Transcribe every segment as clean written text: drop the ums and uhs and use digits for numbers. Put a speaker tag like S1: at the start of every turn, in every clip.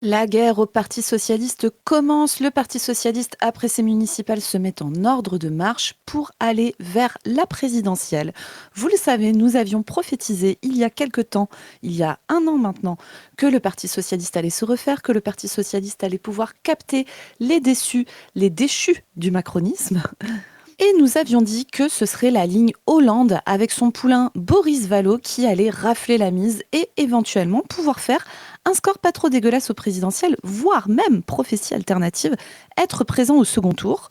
S1: La guerre au Parti socialiste commence. Le Parti socialiste, après ses municipales, se met en ordre de marche pour aller vers la présidentielle. Vous le savez, nous avions prophétisé il y a quelque temps, il y a un an maintenant, que le Parti socialiste allait se refaire, que le Parti socialiste allait pouvoir capter les déçus, les déchus du macronisme. Et nous avions dit que ce serait la ligne Hollande avec son poulain Boris Vallaud qui allait rafler la mise et éventuellement pouvoir faire un score pas trop dégueulasse au présidentiel, voire même, prophétie alternative, être présent au second tour.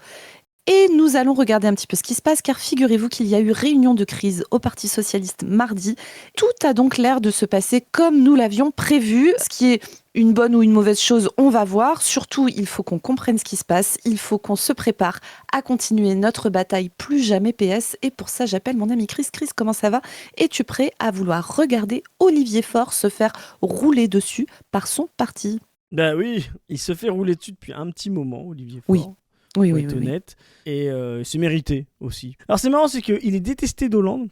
S1: Et nous allons regarder un petit peu ce qui se passe, car figurez-vous qu'il y a eu réunion de crise au Parti socialiste mardi. Tout a donc l'air de se passer comme nous l'avions prévu, ce qui est une bonne ou une mauvaise chose, on va voir. Surtout, il faut qu'on comprenne ce qui se passe, il faut qu'on se prépare à continuer notre bataille plus jamais PS. Et pour ça, j'appelle mon ami Chris. Chris, comment ça va? Es-tu prêt à vouloir regarder Olivier Faure se faire rouler dessus par son parti?
S2: Bah oui, il se fait rouler dessus depuis un petit moment, Olivier
S1: Oui.
S2: Faure.
S1: Oui,
S2: Faut
S1: oui,
S2: être
S1: oui, oui.
S2: honnête. Et c'est mérité aussi. Alors c'est marrant, c'est qu'il est détesté d'Hollande,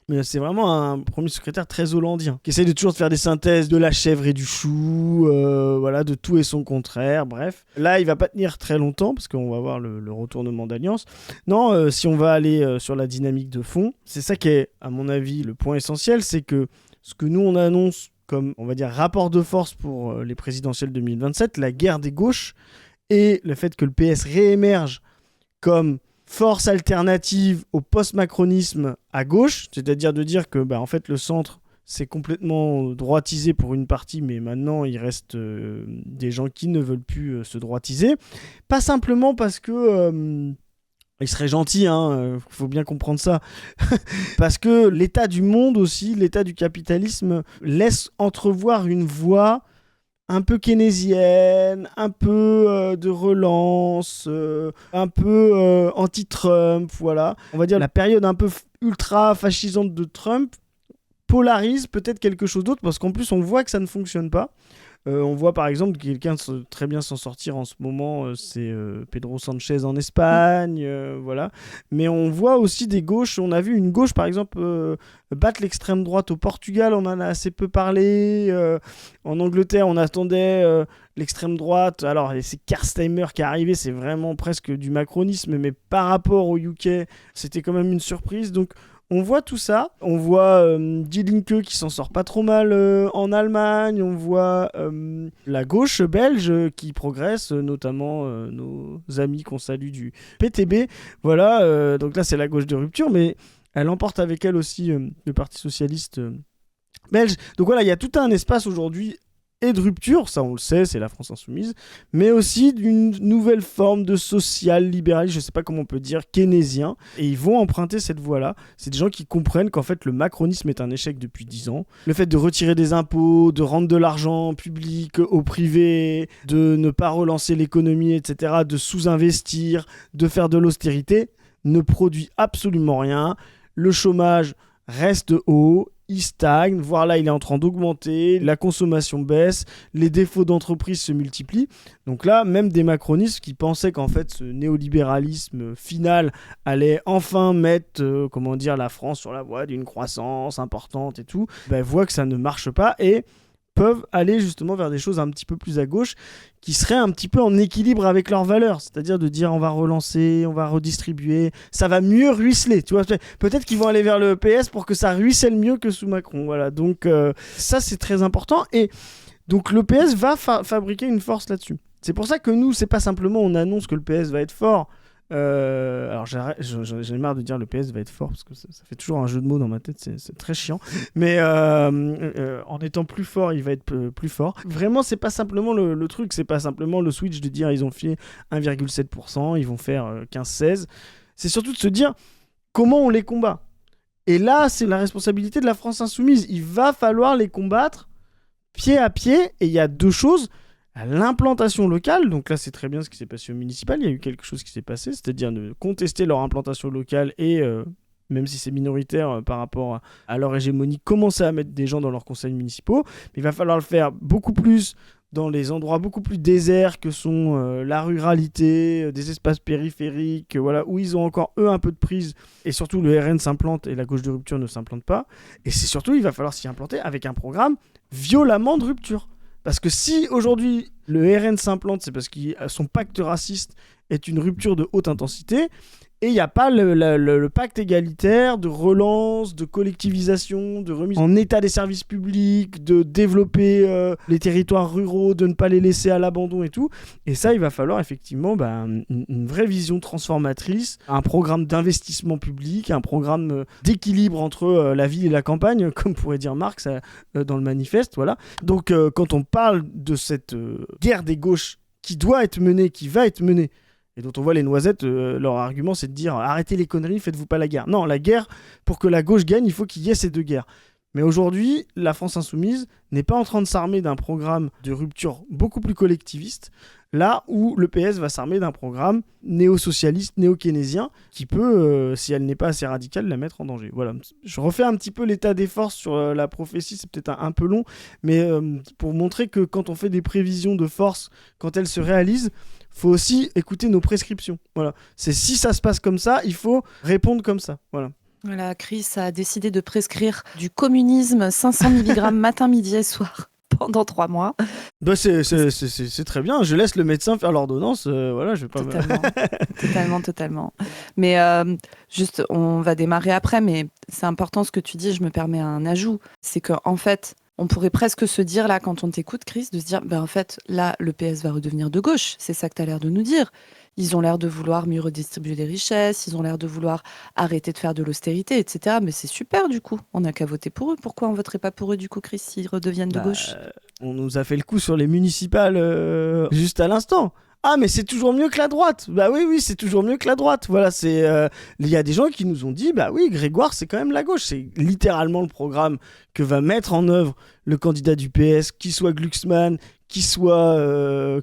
S2: mais c'est vraiment un premier secrétaire très hollandien, qui essaye de toujours faire des synthèses de la chèvre et du chou, voilà, de tout et son contraire, bref. Là, il va pas tenir très longtemps, parce qu'on va voir le retournement d'alliance. Non, si on va aller sur la dynamique de fond, c'est ça qui est, à mon avis, le point essentiel, c'est que ce que nous, on annonce comme, on va dire, rapport de force pour les présidentielles 2027, la guerre des gauches, et le fait que le PS réémerge comme force alternative au post-macronisme à gauche, c'est-à-dire de dire que en fait, le centre c'est complètement droitisé pour une partie, mais maintenant il reste des gens qui ne veulent plus se droitiser. Pas simplement parce que il serait gentil, faut bien comprendre ça. Parce que l'état du monde aussi, l'état du capitalisme laisse entrevoir une voie un peu keynésienne, un peu de relance, un peu anti-Trump, voilà. On va dire la période un peu ultra fascisante de Trump polarise peut-être quelque chose d'autre, parce qu'en plus on voit que ça ne fonctionne pas. On voit par exemple quelqu'un très bien s'en sortir en ce moment, c'est Pedro Sanchez en Espagne, voilà. Mais on voit aussi des gauches, on a vu une gauche par exemple battre l'extrême droite au Portugal, on en a assez peu parlé. En Angleterre, on attendait l'extrême droite. Alors c'est Keir Starmer qui est arrivé, c'est vraiment presque du macronisme, mais par rapport au UK, c'était quand même une surprise. Donc on voit tout ça, on voit Die Linke qui s'en sort pas trop mal en Allemagne, on voit la gauche belge qui progresse, notamment nos amis qu'on salue du PTB. Voilà, donc là c'est la gauche de rupture, mais elle emporte avec elle aussi le Parti Socialiste belge. Donc voilà, il y a tout un espace aujourd'hui et de rupture, ça on le sait, c'est la France insoumise, mais aussi d'une nouvelle forme de social-libéral, je sais pas comment on peut dire, keynésien, et ils vont emprunter cette voie-là. C'est des gens qui comprennent qu'en fait le macronisme est un échec depuis 10 ans. Le fait de retirer des impôts, de rendre de l'argent public au privé, de ne pas relancer l'économie, etc., de sous-investir, de faire de l'austérité, ne produit absolument rien. Le chômage reste haut, il stagne, voire là il est en train d'augmenter, la consommation baisse, les défauts d'entreprise se multiplient. Donc là, même des macronistes qui pensaient qu'en fait ce néolibéralisme final allait enfin mettre la France sur la voie d'une croissance importante et tout, voient que ça ne marche pas et peuvent aller justement vers des choses un petit peu plus à gauche qui seraient un petit peu en équilibre avec leurs valeurs, c'est-à-dire de dire on va relancer, on va redistribuer, ça va mieux ruisseler, tu vois, peut-être qu'ils vont aller vers le PS pour que ça ruisselle mieux que sous Macron, voilà, donc ça c'est très important, et donc le PS va fabriquer une force là-dessus. C'est pour ça que nous, c'est pas simplement on annonce que le PS va être fort. Alors j'ai marre de dire le PS va être fort parce que ça fait toujours un jeu de mots dans ma tête, c'est très chiant, mais en étant plus fort il va être plus fort. Vraiment c'est pas simplement le truc, c'est pas simplement le switch de dire ils ont fait 1,7%, ils vont faire 15-16, c'est surtout de se dire comment on les combat, et là c'est la responsabilité de la France insoumise, il va falloir les combattre pied à pied, et il y a deux choses. À l'implantation locale, donc là c'est très bien ce qui s'est passé au municipal, il y a eu quelque chose qui s'est passé, c'est-à-dire de contester leur implantation locale et, même si c'est minoritaire par rapport à leur hégémonie, commencer à mettre des gens dans leurs conseils municipaux. Mais il va falloir le faire beaucoup plus dans les endroits beaucoup plus déserts que sont la ruralité, des espaces périphériques, voilà, où ils ont encore eux un peu de prise, et surtout le RN s'implante et la gauche de rupture ne s'implante pas, et c'est surtout il va falloir s'y implanter avec un programme violemment de rupture. Parce que si aujourd'hui le RN s'implante, c'est parce que son pacte raciste est une rupture de haute intensité. Et il n'y a pas le pacte égalitaire de relance, de collectivisation, de remise en état des services publics, de développer les territoires ruraux, de ne pas les laisser à l'abandon et tout. Et ça, il va falloir effectivement une vraie vision transformatrice, un programme d'investissement public, un programme d'équilibre entre la ville et la campagne, comme pourrait dire Marx dans le manifeste. Voilà. Donc quand on parle de cette guerre des gauches qui doit être menée, qui va être menée, et dont on voit les Noisettes, leur argument c'est de dire arrêtez les conneries, faites-vous pas la guerre. Non, la guerre, pour que la gauche gagne, il faut qu'il y ait ces deux guerres. Mais aujourd'hui, la France insoumise n'est pas en train de s'armer d'un programme de rupture beaucoup plus collectiviste, là où le PS va s'armer d'un programme néo-socialiste, néo-keynésien, qui peut, si elle n'est pas assez radicale, la mettre en danger. Voilà. Je refais un petit peu l'état des forces sur la prophétie, c'est peut-être un peu long, mais pour montrer que quand on fait des prévisions de force, quand elles se réalisent, faut aussi écouter nos prescriptions. Voilà. C'est si ça se passe comme ça, il faut répondre comme ça. Voilà.
S1: Voilà, Chris a décidé de prescrire du communisme 500 mg matin, midi et soir pendant 3 mois.
S2: Bah c'est très bien. Je laisse le médecin faire l'ordonnance. Voilà, je vais pas.
S1: Totalement. Mais juste, on va démarrer après, mais c'est important ce que tu dis. Je me permets un ajout. C'est qu'en fait, on pourrait presque se dire là, quand on t'écoute, Chris, de se dire, en fait, là, le PS va redevenir de gauche. C'est ça que tu as l'air de nous dire. Ils ont l'air de vouloir mieux redistribuer les richesses, ils ont l'air de vouloir arrêter de faire de l'austérité, etc. Mais c'est super, du coup. On n'a qu'à voter pour eux. Pourquoi on voterait pas pour eux, du coup, Chris, s'ils redeviennent de gauche ?
S2: On nous a fait le coup sur les municipales juste à l'instant. Ah, mais c'est toujours mieux que la droite. Bah oui, c'est toujours mieux que la droite. Voilà, il y a des gens qui nous ont dit, bah oui, Grégoire, c'est quand même la gauche. C'est littéralement le programme que va mettre en œuvre le candidat du PS, qu'il soit Glucksmann, qu'il soit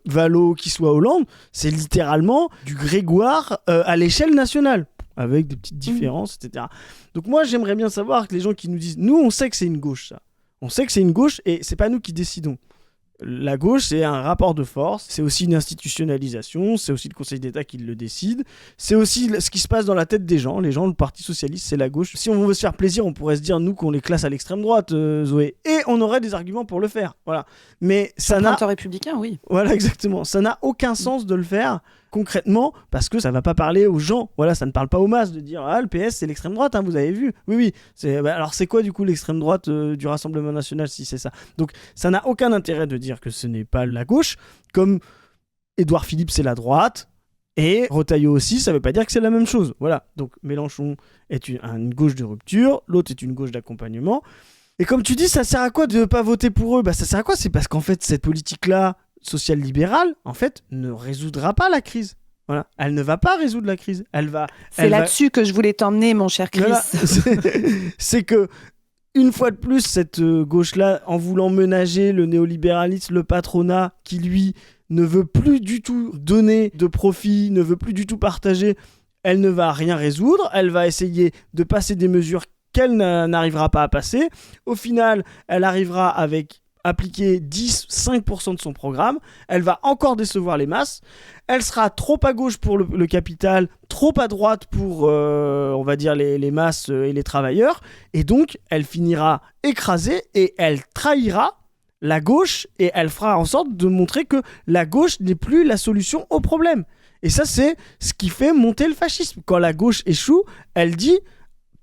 S2: Vallaud, qu'il soit Hollande. C'est littéralement du Grégoire à l'échelle nationale, avec des petites différences, etc. Donc moi, j'aimerais bien savoir que les gens qui nous disent, nous, on sait que c'est une gauche, ça. On sait que c'est une gauche et c'est pas nous qui décidons. La gauche, c'est un rapport de force, c'est aussi une institutionnalisation, c'est aussi le Conseil d'État qui le décide, c'est aussi ce qui se passe dans la tête des gens. Les gens, le Parti Socialiste, c'est la gauche. Si on veut se faire plaisir, on pourrait se dire, nous, qu'on les classe à l'extrême droite, Zoé. Et on aurait des arguments pour le faire. Voilà. Mais ça n'a...
S1: républicain, oui.
S2: Voilà, exactement. Ça n'a aucun sens de le faire concrètement, parce que ça va pas parler aux gens. Voilà, ça ne parle pas aux masses de dire le PS c'est l'extrême droite, hein, vous avez vu. Oui. Alors c'est quoi du coup l'extrême droite du Rassemblement National si c'est ça? Donc ça n'a aucun intérêt de dire que ce n'est pas la gauche, comme Édouard Philippe c'est la droite, et Retailleau aussi, ça veut pas dire que c'est la même chose. Voilà, donc Mélenchon est une gauche de rupture, l'autre est une gauche d'accompagnement. Et comme tu dis, ça sert à quoi de pas voter pour eux? Ça sert à quoi? C'est parce qu'en fait cette politique-là social-libérale, en fait, ne résoudra pas la crise. Voilà. Elle ne va pas résoudre la crise.
S1: C'est là-dessus que je voulais t'emmener, mon cher Chris. Voilà.
S2: C'est que, une fois de plus, cette gauche-là, en voulant ménager le néolibéralisme, le patronat, qui lui ne veut plus du tout donner de profit, ne veut plus du tout partager, elle ne va rien résoudre. Elle va essayer de passer des mesures qu'elle n'arrivera pas à passer. Au final, elle arrivera avec appliquer 10-5% de son programme, elle va encore décevoir les masses, elle sera trop à gauche pour le capital, trop à droite pour, on va dire, les masses et les travailleurs, et donc elle finira écrasée et elle trahira la gauche et elle fera en sorte de montrer que la gauche n'est plus la solution au problème. Et ça, c'est ce qui fait monter le fascisme. Quand la gauche échoue, elle dit...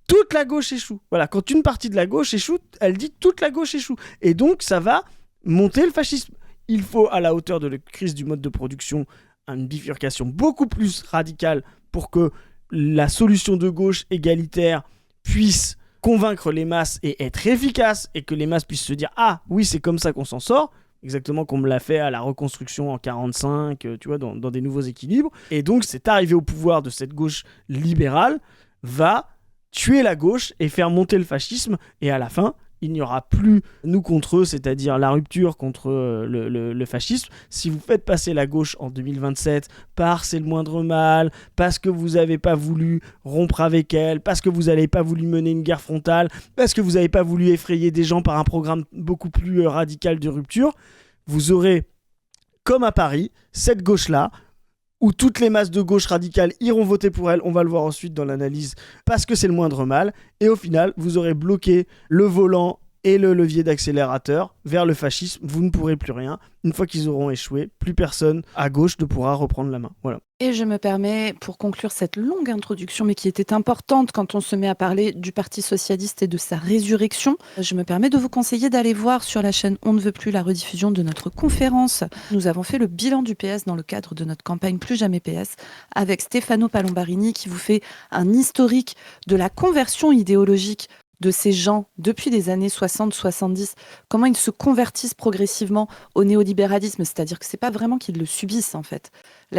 S2: toute la gauche échoue. Voilà, quand une partie de la gauche échoue, elle dit toute la gauche échoue. Et donc, ça va monter le fascisme. Il faut, à la hauteur de la crise du mode de production, une bifurcation beaucoup plus radicale pour que la solution de gauche égalitaire puisse convaincre les masses et être efficace, et que les masses puissent se dire « Ah, oui, c'est comme ça qu'on s'en sort », exactement comme on l'a fait à la reconstruction en 45, tu vois, dans des nouveaux équilibres. Et donc, c'est arrivé au pouvoir de cette gauche libérale, va tuer la gauche et faire monter le fascisme, et à la fin, il n'y aura plus nous contre eux, c'est-à-dire la rupture contre le fascisme. Si vous faites passer la gauche en 2027 par c'est le moindre mal, parce que vous n'avez pas voulu rompre avec elle, parce que vous n'avez pas voulu mener une guerre frontale, parce que vous n'avez pas voulu effrayer des gens par un programme beaucoup plus radical de rupture, vous aurez, comme à Paris, cette gauche-là, où toutes les masses de gauche radicale iront voter pour elle, on va le voir ensuite dans l'analyse, parce que c'est le moindre mal, et au final, vous aurez bloqué le volant et le levier d'accélérateur vers le fascisme. Vous ne pourrez plus rien. Une fois qu'ils auront échoué, plus personne à gauche ne pourra reprendre la main. Voilà.
S1: Et je me permets, pour conclure cette longue introduction, mais qui était importante quand on se met à parler du Parti socialiste et de sa résurrection, je me permets de vous conseiller d'aller voir sur la chaîne On ne veut plus la rediffusion de notre conférence. Nous avons fait le bilan du PS dans le cadre de notre campagne Plus jamais PS avec Stefano Palombarini qui vous fait un historique de la conversion idéologique de ces gens depuis les années 60-70, comment ils se convertissent progressivement au néolibéralisme, c'est-à-dire que c'est pas vraiment qu'ils le subissent en fait.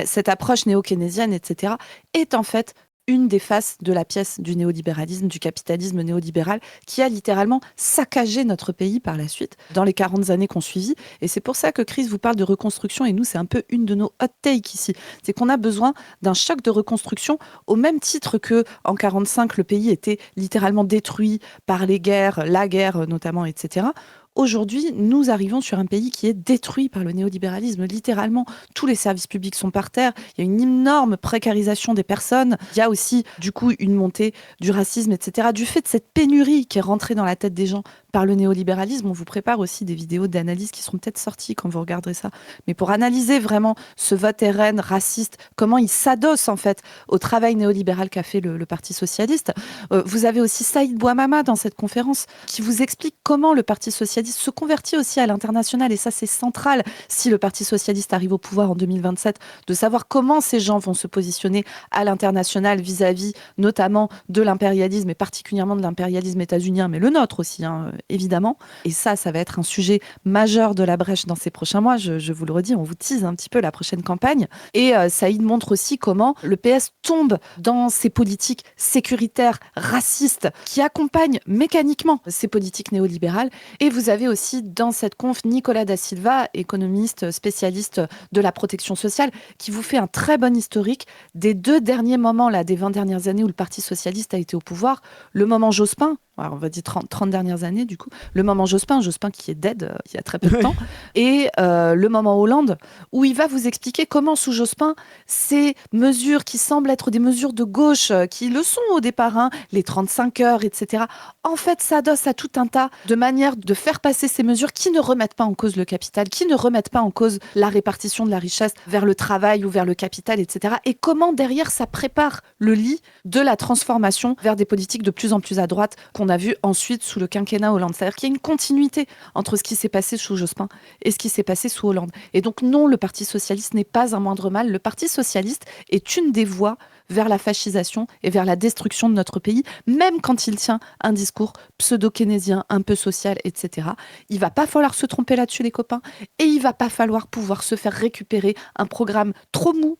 S1: Cette approche néo-keynésienne, etc., est en fait une des faces de la pièce du néolibéralisme, du capitalisme néolibéral, qui a littéralement saccagé notre pays par la suite, dans les 40 années qu'on suivit. Et c'est pour ça que Chris vous parle de reconstruction, et nous, c'est un peu une de nos hot takes ici. C'est qu'on a besoin d'un choc de reconstruction, au même titre que en 45, le pays était littéralement détruit par les guerres, la guerre notamment, etc. Aujourd'hui, nous arrivons sur un pays qui est détruit par le néolibéralisme. Littéralement, tous les services publics sont par terre. Il y a une énorme précarisation des personnes. Il y a aussi, du coup, une montée du racisme, etc. Du fait de cette pénurie qui est rentrée dans la tête des gens par le néolibéralisme, on vous prépare aussi des vidéos d'analyse qui seront peut-être sorties quand vous regarderez ça. Mais pour analyser vraiment ce vote RN raciste, comment il s'adosse en fait au travail néolibéral qu'a fait le Parti socialiste, vous avez aussi Saïd Bouamama dans cette conférence qui vous explique comment le Parti socialiste se convertit aussi à l'international. Et ça, c'est central si le Parti socialiste arrive au pouvoir en 2027, de savoir comment ces gens vont se positionner à l'international vis-à-vis notamment de l'impérialisme et particulièrement de l'impérialisme états-unien, mais le nôtre aussi, hein, évidemment. Et ça va être un sujet majeur de la brèche dans ces prochains mois. Je vous le redis, on vous tease un petit peu la prochaine campagne. Et Saïd montre aussi comment le PS tombe dans ces politiques sécuritaires, racistes, qui accompagnent mécaniquement ces politiques néolibérales. Et vous avez aussi dans cette conf Nicolas da Silva, économiste spécialiste de la protection sociale, qui vous fait un très bon historique des 2 derniers moments, là, des 20 dernières années où le Parti socialiste a été au pouvoir. Le moment Jospin, alors on va dire 30 dernières années du coup, le moment Jospin qui est dead il y a très peu de temps, et le moment Hollande, où il va vous expliquer comment sous Jospin, ces mesures qui semblent être des mesures de gauche, qui le sont au départ, hein, les 35 heures, etc., en fait s'adossent à tout un tas de manières de faire passer ces mesures qui ne remettent pas en cause le capital, qui ne remettent pas en cause la répartition de la richesse vers le travail ou vers le capital, etc. Et comment derrière ça prépare le lit de la transformation vers des politiques de plus en plus à droite qu'on a vu ensuite sous le quinquennat Hollande. C'est-à-dire qu'il y a une continuité entre ce qui s'est passé sous Jospin et ce qui s'est passé sous Hollande. Et donc non, le Parti socialiste n'est pas un moindre mal. Le Parti socialiste est une des voies vers la fascisation et vers la destruction de notre pays, même quand il tient un discours pseudo-keynésien, un peu social, etc. Il va pas falloir se tromper là-dessus, les copains, et il va pas falloir pouvoir se faire récupérer un programme trop mou,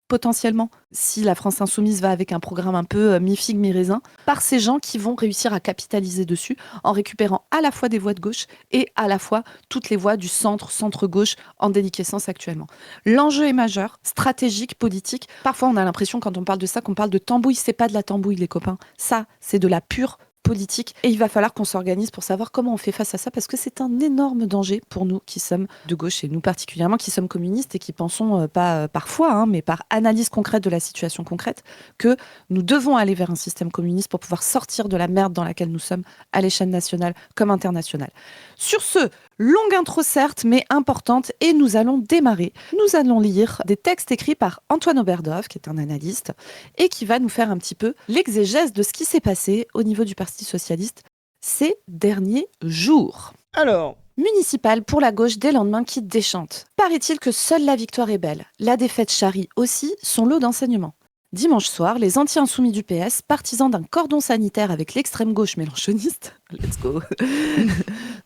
S1: potentiellement, si la France insoumise va avec un programme un peu mi-figue, mi-raisin, par ces gens qui vont réussir à capitaliser dessus en récupérant à la fois des voix de gauche et à la fois toutes les voix du centre-gauche en déliquescence actuellement. L'enjeu est majeur, stratégique, politique. Parfois, on a l'impression, quand on parle de ça, qu'on parle de tambouille. C'est pas de la tambouille, les copains. Ça, c'est de la pure politique. Et il va falloir qu'on s'organise pour savoir comment on fait face à ça, parce que c'est un énorme danger pour nous qui sommes de gauche, et nous particulièrement qui sommes communistes et qui pensons pas parfois, hein, mais par analyse concrète de la situation concrète, que nous devons aller vers un système communiste pour pouvoir sortir de la merde dans laquelle nous sommes à l'échelle nationale comme internationale. Sur ce, longue intro certes, mais importante, et nous allons démarrer. Nous allons lire des textes écrits par Antoine Oberdorf, qui est un analyste, et qui va nous faire un petit peu l'exégèse de ce qui s'est passé au niveau du Parti socialiste ces derniers jours.
S2: Alors,
S1: Municipal pour la gauche des lendemains qui déchantent. Paraît-il que seule la victoire est belle. La défaite charrie aussi son lot d'enseignements. Dimanche soir, les anti-insoumis du PS, partisans d'un cordon sanitaire avec l'extrême gauche mélenchoniste, let's go,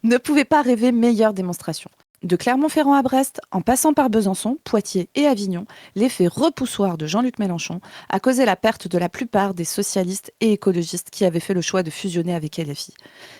S1: ne pouvaient pas rêver meilleure démonstration. De Clermont-Ferrand à Brest, en passant par Besançon, Poitiers et Avignon, l'effet repoussoir de Jean-Luc Mélenchon a causé la perte de la plupart des socialistes et écologistes qui avaient fait le choix de fusionner avec LFI.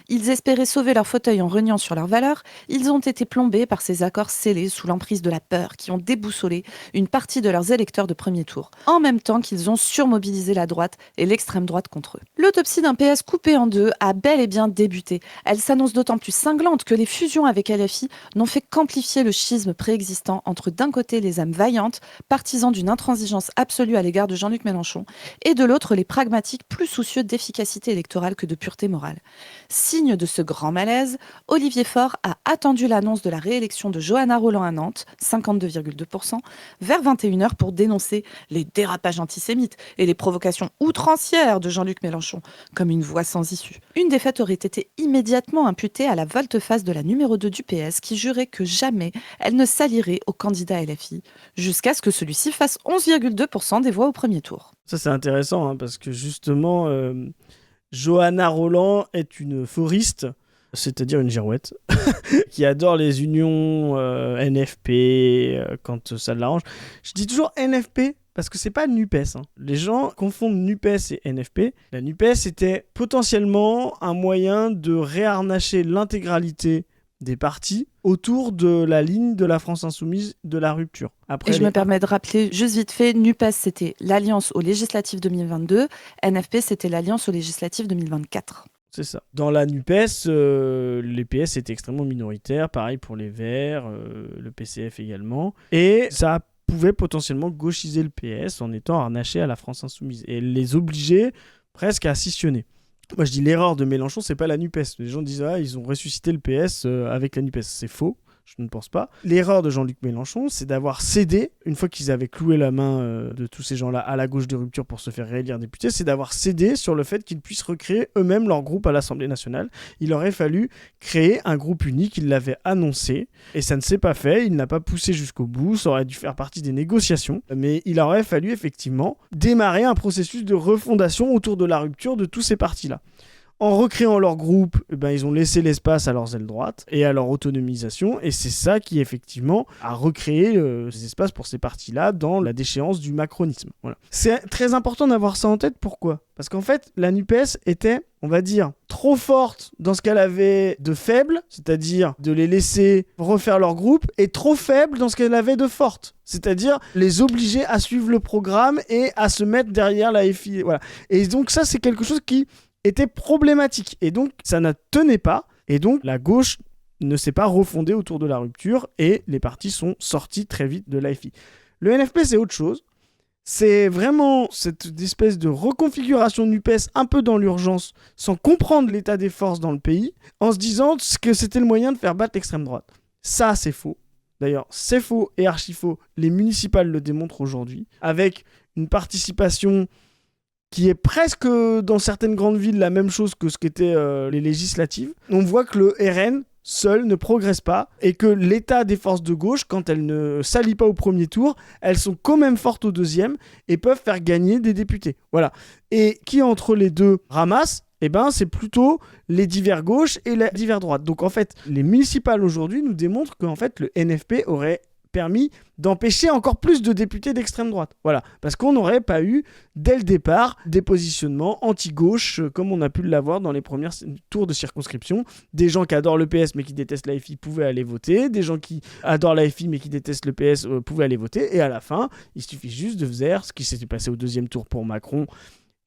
S1: Ils espéraient sauver leur fauteuil en reniant sur leurs valeurs, ils ont été plombés par ces accords scellés sous l'emprise de la peur qui ont déboussolé une partie de leurs électeurs de premier tour, en même temps qu'ils ont surmobilisé la droite et l'extrême droite contre eux. L'autopsie d'un PS coupé en deux a bel et bien débuté. Elle s'annonce d'autant plus cinglante que les fusions avec LFI n'ont fait qu'amplifier le schisme préexistant entre d'un côté les âmes vaillantes, partisans d'une intransigeance absolue à l'égard de Jean-Luc Mélenchon, et de l'autre les pragmatiques plus soucieux d'efficacité électorale que de pureté morale. Signe de ce grand malaise, Olivier Faure a attendu l'annonce de la réélection de Johanna Rolland à Nantes, 52,2%, vers 21h pour dénoncer les dérapages antisémites et les provocations outrancières de Jean-Luc Mélenchon, comme une voie sans issue. Une défaite aurait été immédiatement imputée à la volte-face de la numéro 2 du PS qui jurait que jamais elle ne s'allierait au candidat LFI, jusqu'à ce que celui-ci fasse 11,2% des voix au premier tour.
S2: Ça, c'est intéressant, hein, parce que justement, Johanna Rolland est une foriste, c'est-à-dire une girouette, qui adore les unions NFP quand ça l'arrange. Je dis toujours NFP parce que c'est pas NUPES. Hein. Les gens confondent NUPES et NFP. La NUPES était potentiellement un moyen de réharnacher l'intégralité des partis autour de la ligne de la France Insoumise de la rupture. Après,
S1: et je me permets de rappeler, juste vite fait, NUPES, c'était l'Alliance aux législatives 2022, NFP, c'était l'Alliance aux législatives 2024.
S2: C'est ça. Dans la NUPES, les PS étaient extrêmement minoritaires, pareil pour les Verts, le PCF également, et ça pouvait potentiellement gauchiser le PS en étant harnaché à la France Insoumise, et les obliger presque à scissionner. Moi je dis l'erreur de Mélenchon, c'est pas la NUPES. Les gens disent ils ont ressuscité le PS avec la NUPES. C'est faux. Je ne pense pas. L'erreur de Jean-Luc Mélenchon, c'est d'avoir cédé, une fois qu'ils avaient cloué la main de tous ces gens-là à la gauche de rupture pour se faire réélire député, c'est d'avoir cédé sur le fait qu'ils puissent recréer eux-mêmes leur groupe à l'Assemblée nationale. Il aurait fallu créer un groupe unique, il l'avait annoncé, et ça ne s'est pas fait, il n'a pas poussé jusqu'au bout, ça aurait dû faire partie des négociations, mais il aurait fallu effectivement démarrer un processus de refondation autour de la rupture de tous ces partis-là. En recréant leur groupe, ils ont laissé l'espace à leurs ailes droites et à leur autonomisation, et c'est ça qui effectivement a recréé ces espaces pour ces partis-là dans la déchéance du macronisme. Voilà. C'est très important d'avoir ça en tête, pourquoi ? Parce qu'en fait, la NUPES était, on va dire, trop forte dans ce qu'elle avait de faible, c'est-à-dire de les laisser refaire leur groupe, et trop faible dans ce qu'elle avait de forte, c'est-à-dire les obliger à suivre le programme et à se mettre derrière la FI. Voilà. Et donc ça, c'est quelque chose qui était problématique, et donc ça ne tenait pas, et donc la gauche ne s'est pas refondée autour de la rupture, et les partis sont sortis très vite de l'AFI. Le NFP, c'est autre chose, c'est vraiment cette espèce de reconfiguration NUPES un peu dans l'urgence, sans comprendre l'état des forces dans le pays, en se disant que c'était le moyen de faire battre l'extrême droite. Ça, c'est faux. D'ailleurs, c'est faux et archi faux, les municipales le démontrent aujourd'hui, avec une participation qui est presque dans certaines grandes villes la même chose que ce qu'étaient les législatives. On voit que le RN seul ne progresse pas et que l'état des forces de gauche, quand elles ne s'allient pas au premier tour, elles sont quand même fortes au deuxième et peuvent faire gagner des députés. Voilà. Et qui entre les deux ramasse ? C'est plutôt les divers gauche et les divers droite. Donc en fait, les municipales aujourd'hui nous démontrent qu'en fait le NFP aurait permis d'empêcher encore plus de députés d'extrême droite. Voilà, parce qu'on n'aurait pas eu, dès le départ, des positionnements anti-gauche, comme on a pu l'avoir dans les premiers tours de circonscription. Des gens qui adorent le PS mais qui détestent l'AFI pouvaient aller voter, des gens qui adorent l'AFI mais qui détestent le PS pouvaient aller voter, et à la fin, il suffit juste de faire ce qui s'était passé au deuxième tour pour Macron,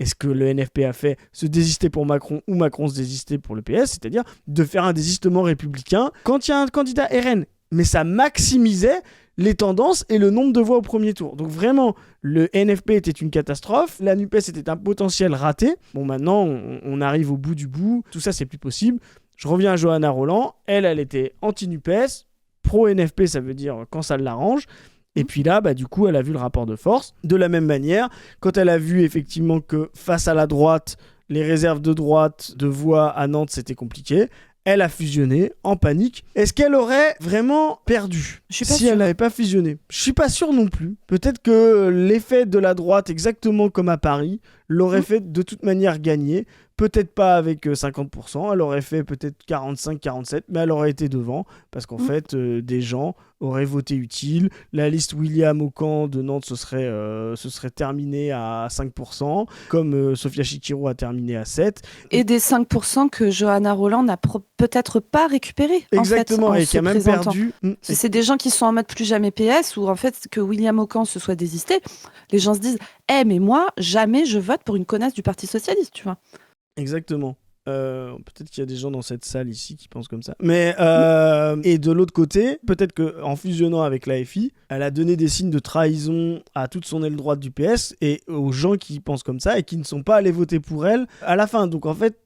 S2: et ce que le NFP a fait, se désister pour Macron ou Macron se désister pour le PS, c'est-à-dire de faire un désistement républicain quand il y a un candidat RN. Mais ça maximisait les tendances et le nombre de voix au premier tour. Donc vraiment, le NFP était une catastrophe, la NUPES était un potentiel raté. Bon, maintenant, on arrive au bout du bout, tout ça, c'est plus possible. Je reviens à Johanna Rolland, elle était anti-NUPES, pro-NFP, ça veut dire quand ça l'arrange. Et puis là, du coup, elle a vu le rapport de force. De la même manière, quand elle a vu effectivement que face à la droite, les réserves de droite de voix à Nantes, c'était compliqué, elle a fusionné en panique. Est-ce qu'elle aurait vraiment perdu si elle n'avait pas fusionné ? Je suis pas sûr non plus. Peut-être que l'effet de la droite, exactement comme à Paris, l'aurait fait de toute manière gagner. Peut-être pas avec 50%, elle aurait fait peut-être 45-47, mais elle aurait été devant, parce qu'en fait, des gens auraient voté utile. La liste William Aucan de Nantes se serait terminée à 5%, comme Sophia Chikirou a terminé à 7%.
S1: Et des 5% que Johanna Rolland n'a peut-être pas récupéré.
S2: Exactement,
S1: en fait,
S2: et qui a même perdu.
S1: C'est des gens qui sont en mode plus jamais PS, ou en fait, que William Aucan se soit désisté, les gens se disent mais moi, jamais je vote pour une connasse du Parti Socialiste, tu vois.
S2: Exactement. Peut-être qu'il y a des gens dans cette salle ici qui pensent comme ça. Mais et de l'autre côté, peut-être qu'en fusionnant avec l'AFI, elle a donné des signes de trahison à toute son aile droite du PS et aux gens qui pensent comme ça et qui ne sont pas allés voter pour elle à la fin. Donc en fait,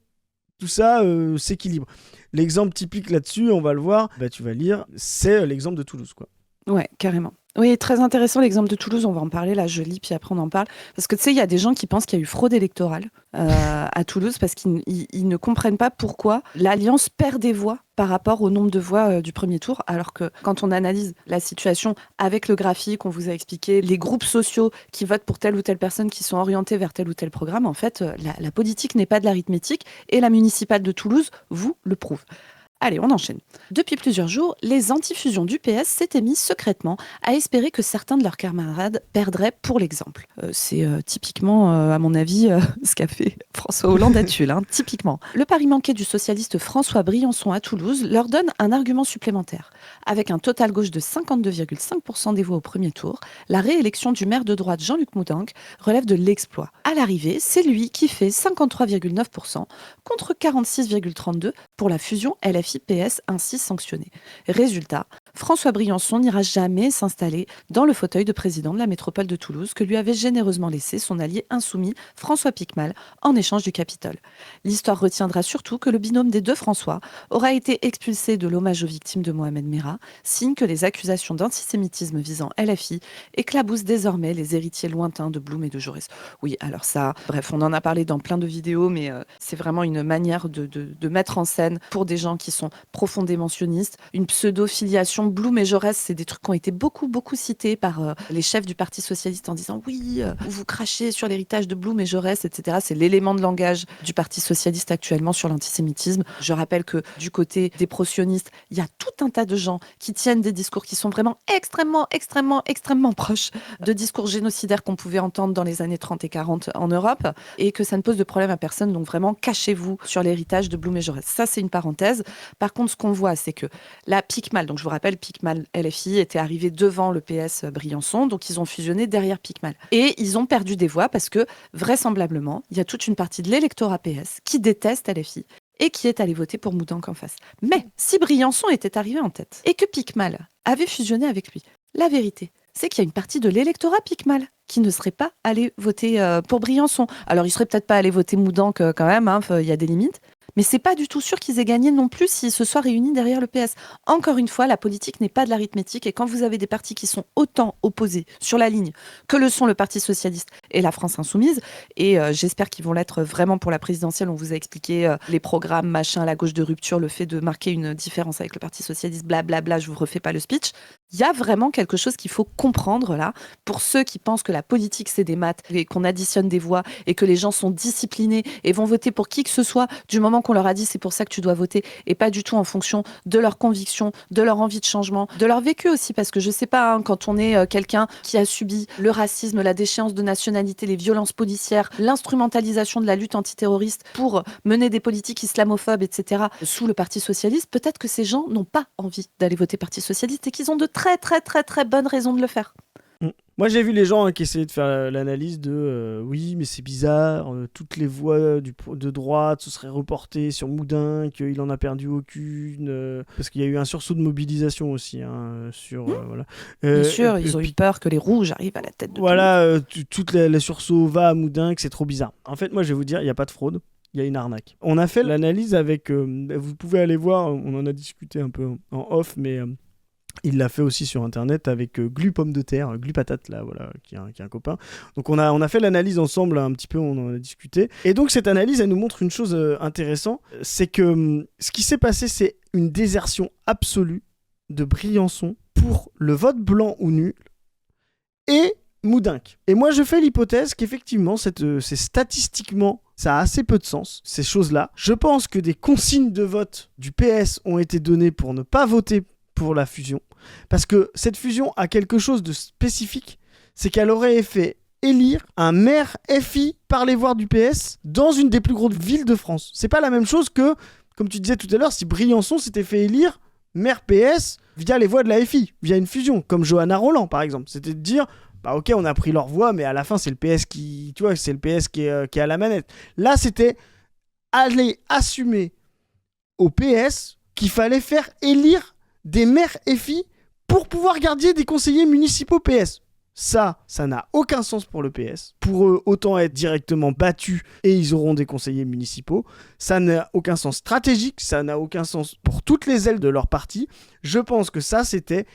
S2: tout ça s'équilibre. L'exemple typique là-dessus, on va le voir, tu vas lire, c'est l'exemple de Toulouse, quoi.
S1: Ouais, carrément. Oui, très intéressant l'exemple de Toulouse, on va en parler, là je lis, puis après on en parle. Parce que tu sais, il y a des gens qui pensent qu'il y a eu fraude électorale à Toulouse parce qu'ils ne comprennent pas pourquoi l'Alliance perd des voix par rapport au nombre de voix du premier tour, alors que quand on analyse la situation avec le graphique, on vous a expliqué les groupes sociaux qui votent pour telle ou telle personne, qui sont orientés vers tel ou tel programme, en fait, la politique n'est pas de l'arithmétique et la municipale de Toulouse vous le prouve. Allez, on enchaîne. Depuis plusieurs jours, les antifusions du PS s'étaient mis secrètement à espérer que certains de leurs camarades perdraient pour l'exemple. C'est typiquement, à mon avis, ce qu'a fait François Hollande à Tulle, typiquement. Le pari manqué du socialiste François Briançon à Toulouse leur donne un argument supplémentaire. Avec un total gauche de 52,5% des voix au premier tour, la réélection du maire de droite Jean-Luc Moudenc relève de l'exploit. À l'arrivée, c'est lui qui fait 53,9% contre 46,32% pour la fusion LFI-PS ainsi sanctionnée. Résultat, François Briançon n'ira jamais s'installer dans le fauteuil de président de la métropole de Toulouse que lui avait généreusement laissé son allié insoumis François Picmal en échange du Capitole. L'histoire retiendra surtout que le binôme des deux François aura été expulsé de l'hommage aux victimes de Mohamed Merah, signe que les accusations d'antisémitisme visant LFI éclaboussent désormais les héritiers lointains de Blum et de Jaurès. Oui, alors ça, bref, on en a parlé dans plein de vidéos, mais c'est vraiment une manière de mettre en scène pour des gens qui sont profondément sionistes, une pseudo-filiation. Blum et Jaurès, c'est des trucs qui ont été beaucoup cités par les chefs du Parti socialiste en disant oui, vous crachez sur l'héritage de Blum et Jaurès, etc. C'est l'élément de langage du Parti socialiste actuellement sur l'antisémitisme. Je rappelle que du côté des pro-sionistes, il y a tout un tas de gens qui tiennent des discours qui sont vraiment extrêmement proches de discours génocidaires qu'on pouvait entendre dans les années 30 et 40 en Europe, et que ça ne pose de problème à personne. Donc vraiment, cachez-vous sur l'héritage de Blum et Jaurès. Ça, c'est une parenthèse. Par contre, ce qu'on voit, c'est que la Picmal, donc je vous rappelle, Picmal LFI était arrivé devant le PS Briançon, donc ils ont fusionné derrière Picmal. Et ils ont perdu des voix parce que, vraisemblablement, il y a toute une partie de l'électorat PS qui déteste LFI et qui est allé voter pour Moudenc en face. Mais si Briançon était arrivé en tête et que Picmal avait fusionné avec lui, la vérité, c'est qu'il y a une partie de l'électorat Picmal qui ne serait pas allé voter pour Briançon. Alors, il serait peut-être pas allé voter Moudenc quand même, il y a des limites. Mais c'est pas du tout sûr qu'ils aient gagné non plus s'ils se soient réunis derrière le PS. Encore une fois, la politique n'est pas de l'arithmétique, et quand vous avez des partis qui sont autant opposés sur la ligne que le sont le Parti socialiste et la France insoumise, et j'espère qu'ils vont l'être vraiment pour la présidentielle, on vous a expliqué les programmes, machin, la gauche de rupture, le fait de marquer une différence avec le Parti socialiste, blablabla, je vous refais pas le speech. Il y a vraiment quelque chose qu'il faut comprendre là, pour ceux qui pensent que la politique c'est des maths, et qu'on additionne des voix, et que les gens sont disciplinés et vont voter pour qui que ce soit du moment qu'on leur a dit c'est pour ça que tu dois voter, et pas du tout en fonction de leurs convictions, de leur envie de changement, de leur vécu aussi, parce que je sais pas, quand on est quelqu'un qui a subi le racisme, la déchéance de nationalité, les violences policières, l'instrumentalisation de la lutte antiterroriste pour mener des politiques islamophobes, etc., sous le Parti socialiste, peut-être que ces gens n'ont pas envie d'aller voter Parti socialiste et qu'ils ont de très bonnes raisons de le faire.
S2: Moi, j'ai vu les gens qui essayaient de faire l'analyse de oui, mais c'est bizarre, toutes les voix de droite se seraient reportées sur Moudenc, qu'il en a perdu aucune, parce qu'il y a eu un sursaut de mobilisation aussi. Sur, voilà.
S1: Bien sûr, ils ont eu peur que les rouges arrivent à la tête de
S2: voilà, tout le sursaut va à Moudenc, c'est trop bizarre. En fait, moi, je vais vous dire, il n'y a pas de fraude. Il y a une arnaque. On a fait l'analyse avec... vous pouvez aller voir, on en a discuté un peu en off, mais... il l'a fait aussi sur internet avec Glu Pomme de Terre, Glu Patate là, voilà, qui est un copain. Donc on a fait l'analyse ensemble un petit peu, on en a discuté. Et donc cette analyse, elle nous montre une chose intéressante, c'est que ce qui s'est passé, c'est une désertion absolue de Briançon pour le vote blanc ou nul et Moudenc. Et moi je fais l'hypothèse qu'effectivement, c'est statistiquement, ça a assez peu de sens, ces choses-là. Je pense que des consignes de vote du PS ont été données pour ne pas voter pour la fusion, parce que cette fusion a quelque chose de spécifique, c'est qu'elle aurait fait élire un maire FI par les voix du PS dans une des plus grosses villes de France. C'est pas la même chose que, comme tu disais tout à l'heure, si Briançon s'était fait élire maire PS via les voix de la FI, via une fusion, comme Johanna Roland par exemple. C'était de dire, bah ok, on a pris leur voix, mais à la fin c'est le PS qui, tu vois, c'est le PS qui est à la manette. Là, c'était allait assumer au PS qu'il fallait faire élire des maires FI pour pouvoir garder des conseillers municipaux PS. Ça n'a aucun sens pour le PS. Pour eux, autant être directement battus et ils auront des conseillers municipaux. Ça n'a aucun sens stratégique, ça n'a aucun sens pour toutes les ailes de leur parti. Je pense que ça, c'était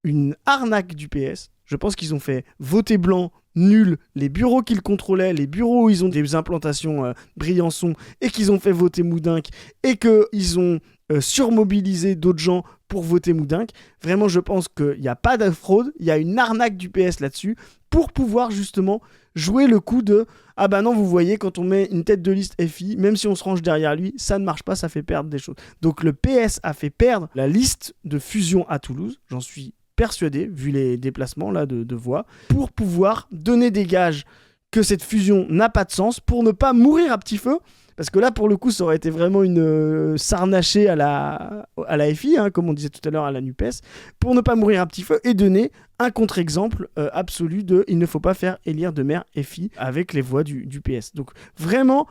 S2: une arnaque du PS. Je pense qu'ils ont fait voter blanc, nul, les bureaux qu'ils contrôlaient, les bureaux où ils ont des implantations Briançon, et qu'ils ont fait voter Moudinque, et qu'ils ont surmobilisé d'autres gens pour voter Moudinque. Vraiment, je pense qu'il n'y a pas de fraude, il y a une arnaque du PS là-dessus, pour pouvoir justement jouer le coup de « Ah bah non, vous voyez, quand on met une tête de liste FI, même si on se range derrière lui, ça ne marche pas, ça fait perdre des choses. » Donc le PS a fait perdre la liste de fusion à Toulouse, j'en suis persuadé, vu les déplacements là de voix, pour pouvoir donner des gages que cette fusion n'a pas de sens, pour ne pas mourir à petit feu, parce que là pour le coup ça aurait été vraiment une sarnachée à la FI, hein, comme on disait tout à l'heure à la NUPES, pour ne pas mourir à petit feu et donner un contre-exemple absolu de il ne faut pas faire élire de maire FI avec les voix du PS. Donc vraiment,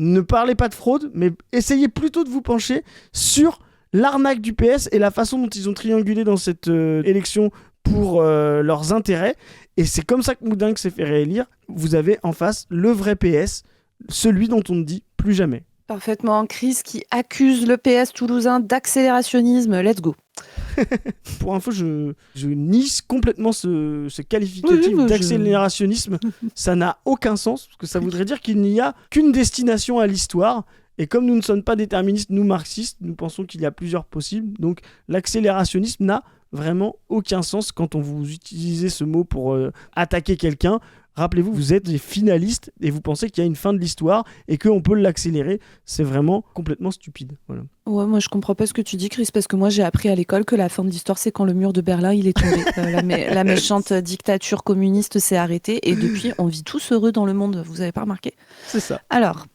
S2: ne parlez pas de fraude, mais essayez plutôt de vous pencher sur l'arnaque du PS et la façon dont ils ont triangulé dans cette élection pour leurs intérêts. Et c'est comme ça que Moudinque s'est fait réélire. Vous avez en face le vrai PS, celui dont on ne dit plus jamais.
S1: Parfaitement. Chris qui accuse le PS toulousain d'accélérationnisme. Let's go.
S2: Pour info, je nie complètement ce qualificatif d'accélérationnisme. Ça n'a aucun sens, parce que ça voudrait dire qu'il n'y a qu'une destination à l'histoire. Et comme nous ne sommes pas déterministes, nous marxistes, nous pensons qu'il y a plusieurs possibles. Donc l'accélérationnisme n'a vraiment aucun sens quand on vous utilisez ce mot pour attaquer quelqu'un. Rappelez-vous, vous êtes des finalistes et vous pensez qu'il y a une fin de l'histoire et qu'on peut l'accélérer. C'est vraiment complètement stupide. Voilà.
S1: Ouais, moi je comprends pas ce que tu dis, Chris, parce que moi j'ai appris à l'école que la fin de l'histoire c'est quand le mur de Berlin il est tombé. La méchante dictature communiste s'est arrêtée et depuis on vit tous heureux dans le monde. Vous avez pas remarqué ?
S2: C'est ça.
S1: Alors,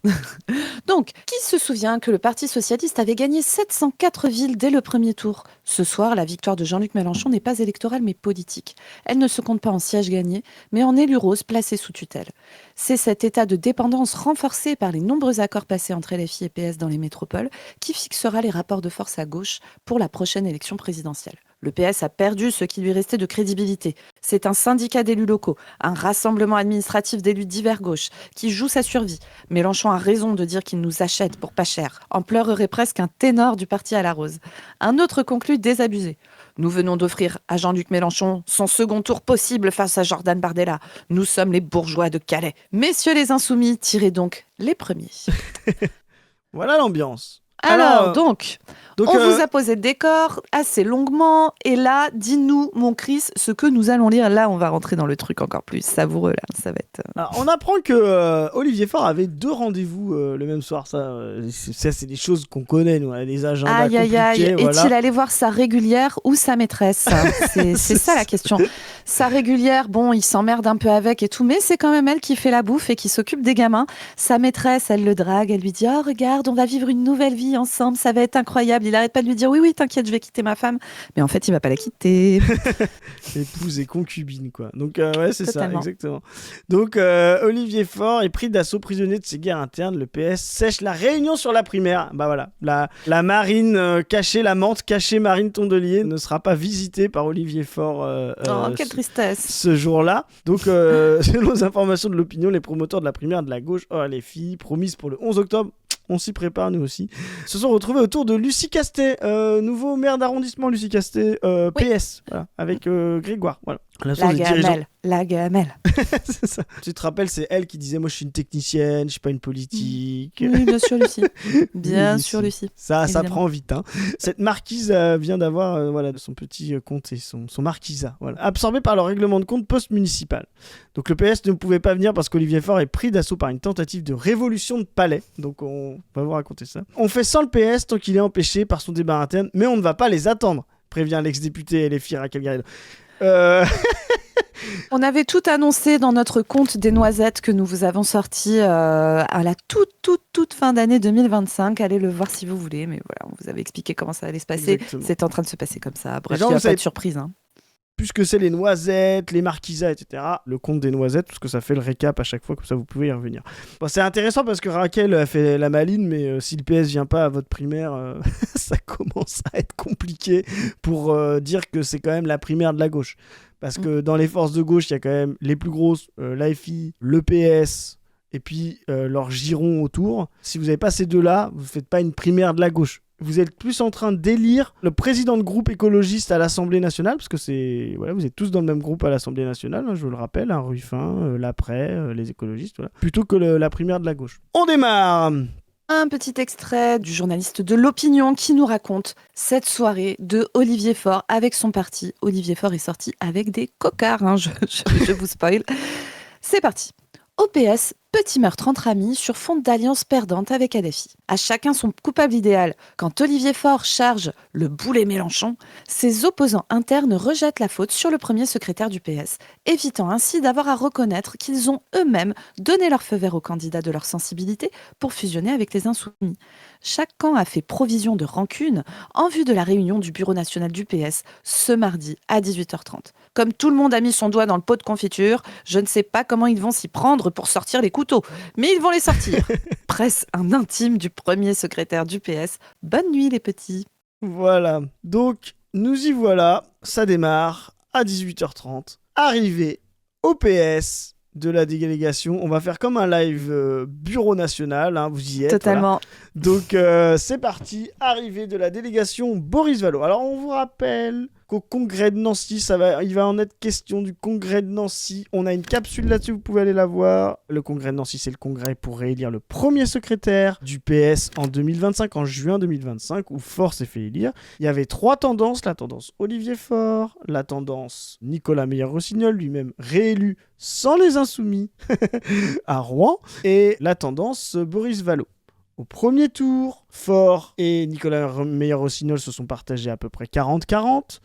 S1: donc, qui se souvient que le Parti socialiste avait gagné 704 villes dès le premier tour ? Ce soir, la victoire de Jean-Luc Mélenchon n'est pas électorale mais politique. Elle ne se compte pas en sièges gagnés, mais en élus roses placés sous tutelle. C'est cet état de dépendance renforcé par les nombreux accords passés entre LFI et PS dans les métropoles qui fixera les rapports de force à gauche pour la prochaine élection présidentielle. Le PS a perdu ce qui lui restait de crédibilité. C'est un syndicat d'élus locaux, un rassemblement administratif d'élus divers gauche, qui joue sa survie. Mélenchon a raison de dire qu'il nous achète pour pas cher. En pleurerait presque un ténor du parti à la rose. Un autre conclut désabusé. Nous venons d'offrir à Jean-Luc Mélenchon son second tour possible face à Jordan Bardella. Nous sommes les bourgeois de Calais. Messieurs les insoumis, tirez donc les premiers.
S2: Voilà l'ambiance.
S1: Alors, donc, on vous a posé le décor assez longuement. Et là, dis-nous, mon Chris, ce que nous allons lire. Là, on va rentrer dans le truc encore plus savoureux. Là, ça va être...
S2: Alors, on apprend que Olivier Faure avait 2 rendez-vous le même soir. Ça, c'est des choses qu'on connaît, nous. On a des agendas compliqués. Aïe. Voilà.
S1: Est-il allé voir sa régulière ou sa maîtresse ? C'est ça la question. Sa régulière, bon, il s'emmerde un peu avec et tout, mais c'est quand même elle qui fait la bouffe et qui s'occupe des gamins. Sa maîtresse, elle le drague, elle lui dit « Oh, regarde, on va vivre une nouvelle vie ensemble, ça va être incroyable. » Il arrête pas de lui dire « Oui, t'inquiète, je vais quitter ma femme. » Mais en fait, il va pas la quitter.
S2: Épouse et concubine, quoi. Donc, ouais, c'est
S1: Totalement.
S2: ça, exactement. Donc, Olivier Faure est pris d'assaut, prisonnier de ses guerres internes. Le PS sèche la réunion sur la primaire. Bah voilà, la marine cachée, la menthe cachée Marine Tondelier ne sera pas visitée par Olivier Faure.
S1: Quelle tristesse.
S2: Ce jour-là. Donc, selon les informations de l'opinion, les promoteurs de la primaire de la gauche, les filles promises pour le 11 octobre, on s'y prépare nous aussi, se sont retrouvés autour de Lucie Castet, nouveau maire d'arrondissement, Lucie Castet, PS, voilà, avec Grégoire. Voilà.
S1: La gamelle.
S2: C'est ça. Tu te rappelles, c'est elle qui disait « Moi, je suis une technicienne, je suis pas une politique. »
S1: Oui, bien sûr, Lucie. Bien sûr, Lucie.
S2: Ça prend vite. Hein. Cette marquise vient d'avoir son petit comté, son marquisat. Voilà. Absorbé par le règlement de compte post-municipal. Donc le PS ne pouvait pas venir parce qu'Olivier Faure est pris d'assaut par une tentative de révolution de palais. Donc on va vous raconter ça. On fait sans le PS tant qu'il est empêché par son débat interne, mais on ne va pas les attendre, prévient l'ex-député LFI Raquel Garrido.
S1: On avait tout annoncé dans notre compte des noisettes que nous vous avons sorti à la toute fin d'année 2025. Allez le voir si vous voulez, mais voilà, on vous avait expliqué comment ça allait se passer. Exactement. C'est en train de se passer comme ça. Bref, il n'y a pas de surprise. Hein.
S2: plus que c'est les noisettes, les marquisas, etc. Le compte des noisettes, parce que ça fait le récap à chaque fois, comme ça vous pouvez y revenir. Bon, c'est intéressant parce que Raquel a fait la maline, mais si le PS vient pas à votre primaire, ça commence à être compliqué pour dire que c'est quand même la primaire de la gauche. Parce que dans les forces de gauche, il y a quand même les plus grosses, l'AFI, le PS, et puis leur giron autour. Si vous n'avez pas ces deux-là, vous ne faites pas une primaire de la gauche. Vous êtes plus en train d'élire le président de groupe écologiste à l'Assemblée nationale, parce que vous êtes tous dans le même groupe à l'Assemblée nationale, je vous le rappelle, Ruffin, Laprès, les écologistes, voilà, plutôt que la primaire de la gauche. On démarre.
S1: Un petit extrait du journaliste de l'Opinion qui nous raconte cette soirée de Olivier Faure avec son parti. Olivier Faure est sorti avec des cocards, je vous spoil. C'est parti. Au PS, petit meurtre entre amis sur fond d'alliance perdante avec Kadhafi. À chacun son coupable idéal. Quand Olivier Faure charge le boulet Mélenchon, ses opposants internes rejettent la faute sur le premier secrétaire du PS, évitant ainsi d'avoir à reconnaître qu'ils ont eux-mêmes donné leur feu vert aux candidats de leur sensibilité pour fusionner avec les Insoumis. Chaque camp a fait provision de rancune en vue de la réunion du bureau national du PS ce mardi à 18h30. Comme tout le monde a mis son doigt dans le pot de confiture, je ne sais pas comment ils vont s'y prendre pour sortir les couteaux, mais ils vont les sortir. Presse un intime du premier secrétaire du PS. Bonne nuit les petits.
S2: Voilà, donc nous y voilà, ça démarre à 18h30. Arrivé au PS de la délégation, on va faire comme un live bureau national, vous y êtes.
S1: Totalement.
S2: Voilà. Donc c'est parti, arrivée de la délégation Boris Vallaud. Alors on vous rappelle qu'au congrès de Nancy, il va en être question du congrès de Nancy. On a une capsule là-dessus, vous pouvez aller la voir. Le congrès de Nancy, c'est le congrès pour réélire le premier secrétaire du PS en 2025, en juin 2025, où Faure s'est fait élire. Il y avait 3 tendances, la tendance Olivier Faure, la tendance Nicolas Meyer-Rossignol, lui-même réélu sans les Insoumis à Rouen, et la tendance Boris Vallaud. Au premier tour, Faure et Nicolas Meyer-Rossignol se sont partagés à peu près 40-40.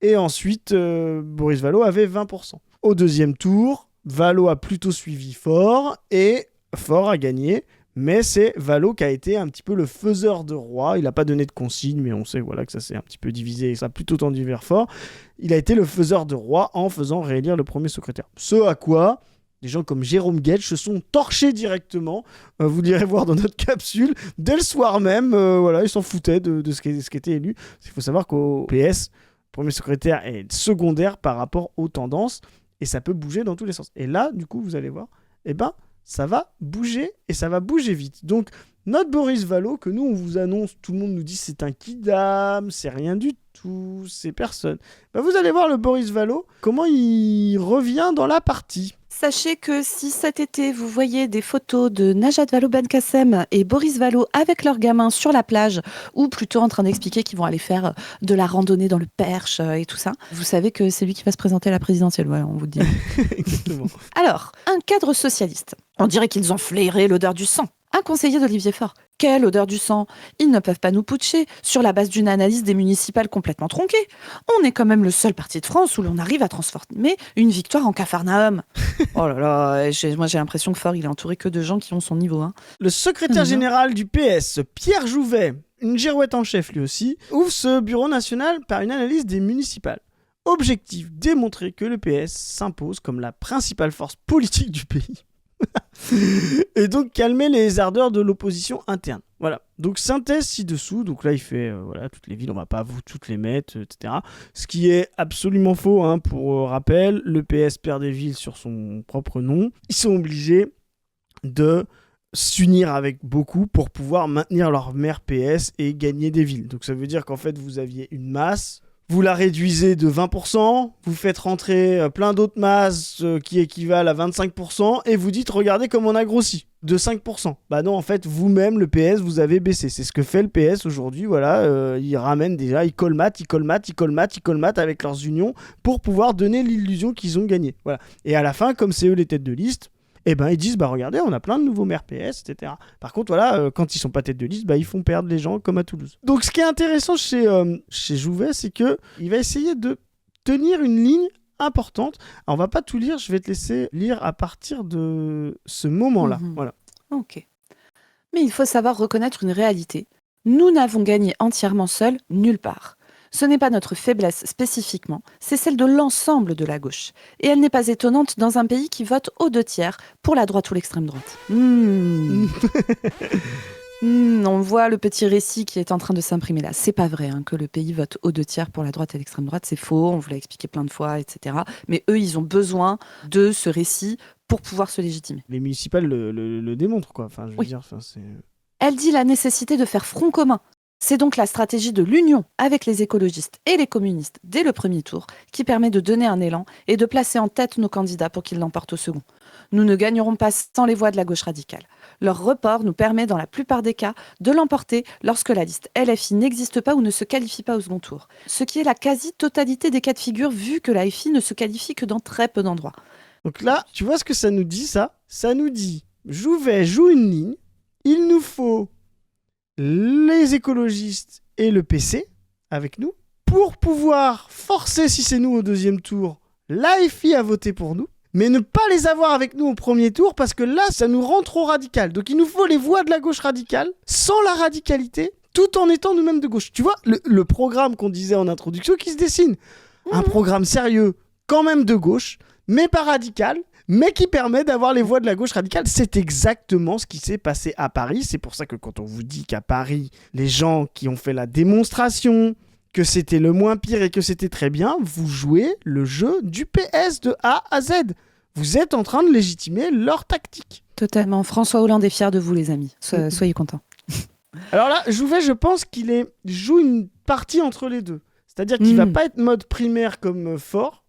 S2: Et ensuite, Boris Vallaud avait 20%. Au deuxième tour, Vallaud a plutôt suivi Faure et Faure a gagné. Mais c'est Vallaud qui a été un petit peu le faiseur de roi. Il n'a pas donné de consigne, mais on sait que ça s'est un petit peu divisé et ça a plutôt tendu vers Faure. Il a été le faiseur de roi en faisant réélire le premier secrétaire. Ce à quoi des gens comme Jérôme Guedj se sont torchés directement. Vous l'irez voir dans notre capsule. Dès le soir même, ils s'en foutaient de ce qui était élu. Il faut savoir qu'au PS, le premier secrétaire est secondaire par rapport aux tendances et ça peut bouger dans tous les sens. Et là, du coup, vous allez voir, ça va bouger et ça va bouger vite. Donc, notre Boris Vallaud, que nous, on vous annonce, tout le monde nous dit c'est un kidam, c'est rien du tout, c'est personne. Vous allez voir le Boris Vallaud, comment il revient dans la partie.
S1: Sachez que si cet été, vous voyez des photos de Najat Vallaud-Belkacem et Boris Vallaud avec leurs gamins sur la plage, ou plutôt en train d'expliquer qu'ils vont aller faire de la randonnée dans le Perche et tout ça, vous savez que c'est lui qui va se présenter à la présidentielle, voilà, on vous le dit.
S2: Exactement.
S1: Alors, un cadre socialiste. On dirait qu'ils ont flairé l'odeur du sang. Un conseiller d'Olivier Faure. Quelle odeur du sang! Ils ne peuvent pas nous putcher sur la base d'une analyse des municipales complètement tronquée. On est quand même le seul parti de France où l'on arrive à transformer une victoire en Capharnaüm. Oh là là, moi j'ai l'impression que Faure, il est entouré que de gens qui ont son niveau.
S2: Le secrétaire général du PS, Pierre Jouvet, une girouette en chef lui aussi, ouvre ce bureau national par une analyse des municipales. Objectif, démontrer que le PS s'impose comme la principale force politique du pays. Et donc calmer les ardeurs de l'opposition interne. Voilà. Donc synthèse ci-dessous. Donc là il fait toutes les villes, on va pas vous toutes les mettre, etc. Ce qui est absolument faux, pour rappel. Le PS perd des villes sur son propre nom. Ils sont obligés de s'unir avec beaucoup pour pouvoir maintenir leur maire PS et gagner des villes. Donc ça veut dire qu'en fait vous aviez une masse. Vous la réduisez de 20%, vous faites rentrer plein d'autres masses qui équivalent à 25%, et vous dites, regardez comme on a grossi, de 5%. Bah non, en fait, vous-même, le PS, vous avez baissé. C'est ce que fait le PS aujourd'hui, ils ramènent déjà, ils colmatent avec leurs unions pour pouvoir donner l'illusion qu'ils ont gagné. Voilà. Et à la fin, comme c'est eux les têtes de liste, ils disent, regardez, on a plein de nouveaux maires PS, etc. Par contre, quand ils sont pas tête de liste, ils font perdre les gens comme à Toulouse. Donc, ce qui est intéressant chez Jouvet, c'est qu'il va essayer de tenir une ligne importante. Alors, on va pas tout lire, je vais te laisser lire à partir de ce moment-là. Voilà.
S1: Ok. Mais il faut savoir reconnaître une réalité. Nous n'avons gagné entièrement seuls nulle part. Ce n'est pas notre faiblesse spécifiquement, c'est celle de l'ensemble de la gauche. Et elle n'est pas étonnante dans un pays qui vote aux 2/3 pour la droite ou l'extrême droite. On voit le petit récit qui est en train de s'imprimer là. C'est pas vrai que le pays vote aux 2/3 pour la droite et l'extrême droite, c'est faux, on vous l'a expliqué plein de fois, etc. Mais eux, ils ont besoin de ce récit pour pouvoir se légitimer.
S2: Les municipales le démontrent, quoi. Enfin, je veux dire, c'est...
S1: Elle dit la nécessité de faire front commun. C'est donc la stratégie de l'union avec les écologistes et les communistes dès le premier tour qui permet de donner un élan et de placer en tête nos candidats pour qu'ils l'emportent au second. Nous ne gagnerons pas sans les voix de la gauche radicale. Leur report nous permet dans la plupart des cas de l'emporter lorsque la liste LFI n'existe pas ou ne se qualifie pas au second tour. Ce qui est la quasi-totalité des cas de figure vu que la FI ne se qualifie que dans très peu d'endroits.
S2: Donc là, tu vois ce que ça nous dit, ça ? Ça nous dit, Jouvet joue une ligne, il nous faut les écologistes et le PC avec nous pour pouvoir forcer, si c'est nous au deuxième tour, l'AFI à voter pour nous, mais ne pas les avoir avec nous au premier tour parce que là, ça nous rend trop radical. Donc il nous faut les voix de la gauche radicale sans la radicalité, tout en étant nous-mêmes de gauche. Tu vois, le programme qu'on disait en introduction qui se dessine. Un programme sérieux, quand même de gauche, mais pas radical, mais qui permet d'avoir les voix de la gauche radicale. C'est exactement ce qui s'est passé à Paris. C'est pour ça que quand on vous dit qu'à Paris, les gens qui ont fait la démonstration, que c'était le moins pire et que c'était très bien, vous jouez le jeu du PS de A à Z. Vous êtes en train de légitimer leur tactique.
S1: Totalement. François Hollande est fier de vous, les amis. Soyez contents.
S2: Alors là, Jouvet, je pense qu'il joue une partie entre les deux. C'est-à-dire qu'il va pas être mode primaire comme Faure.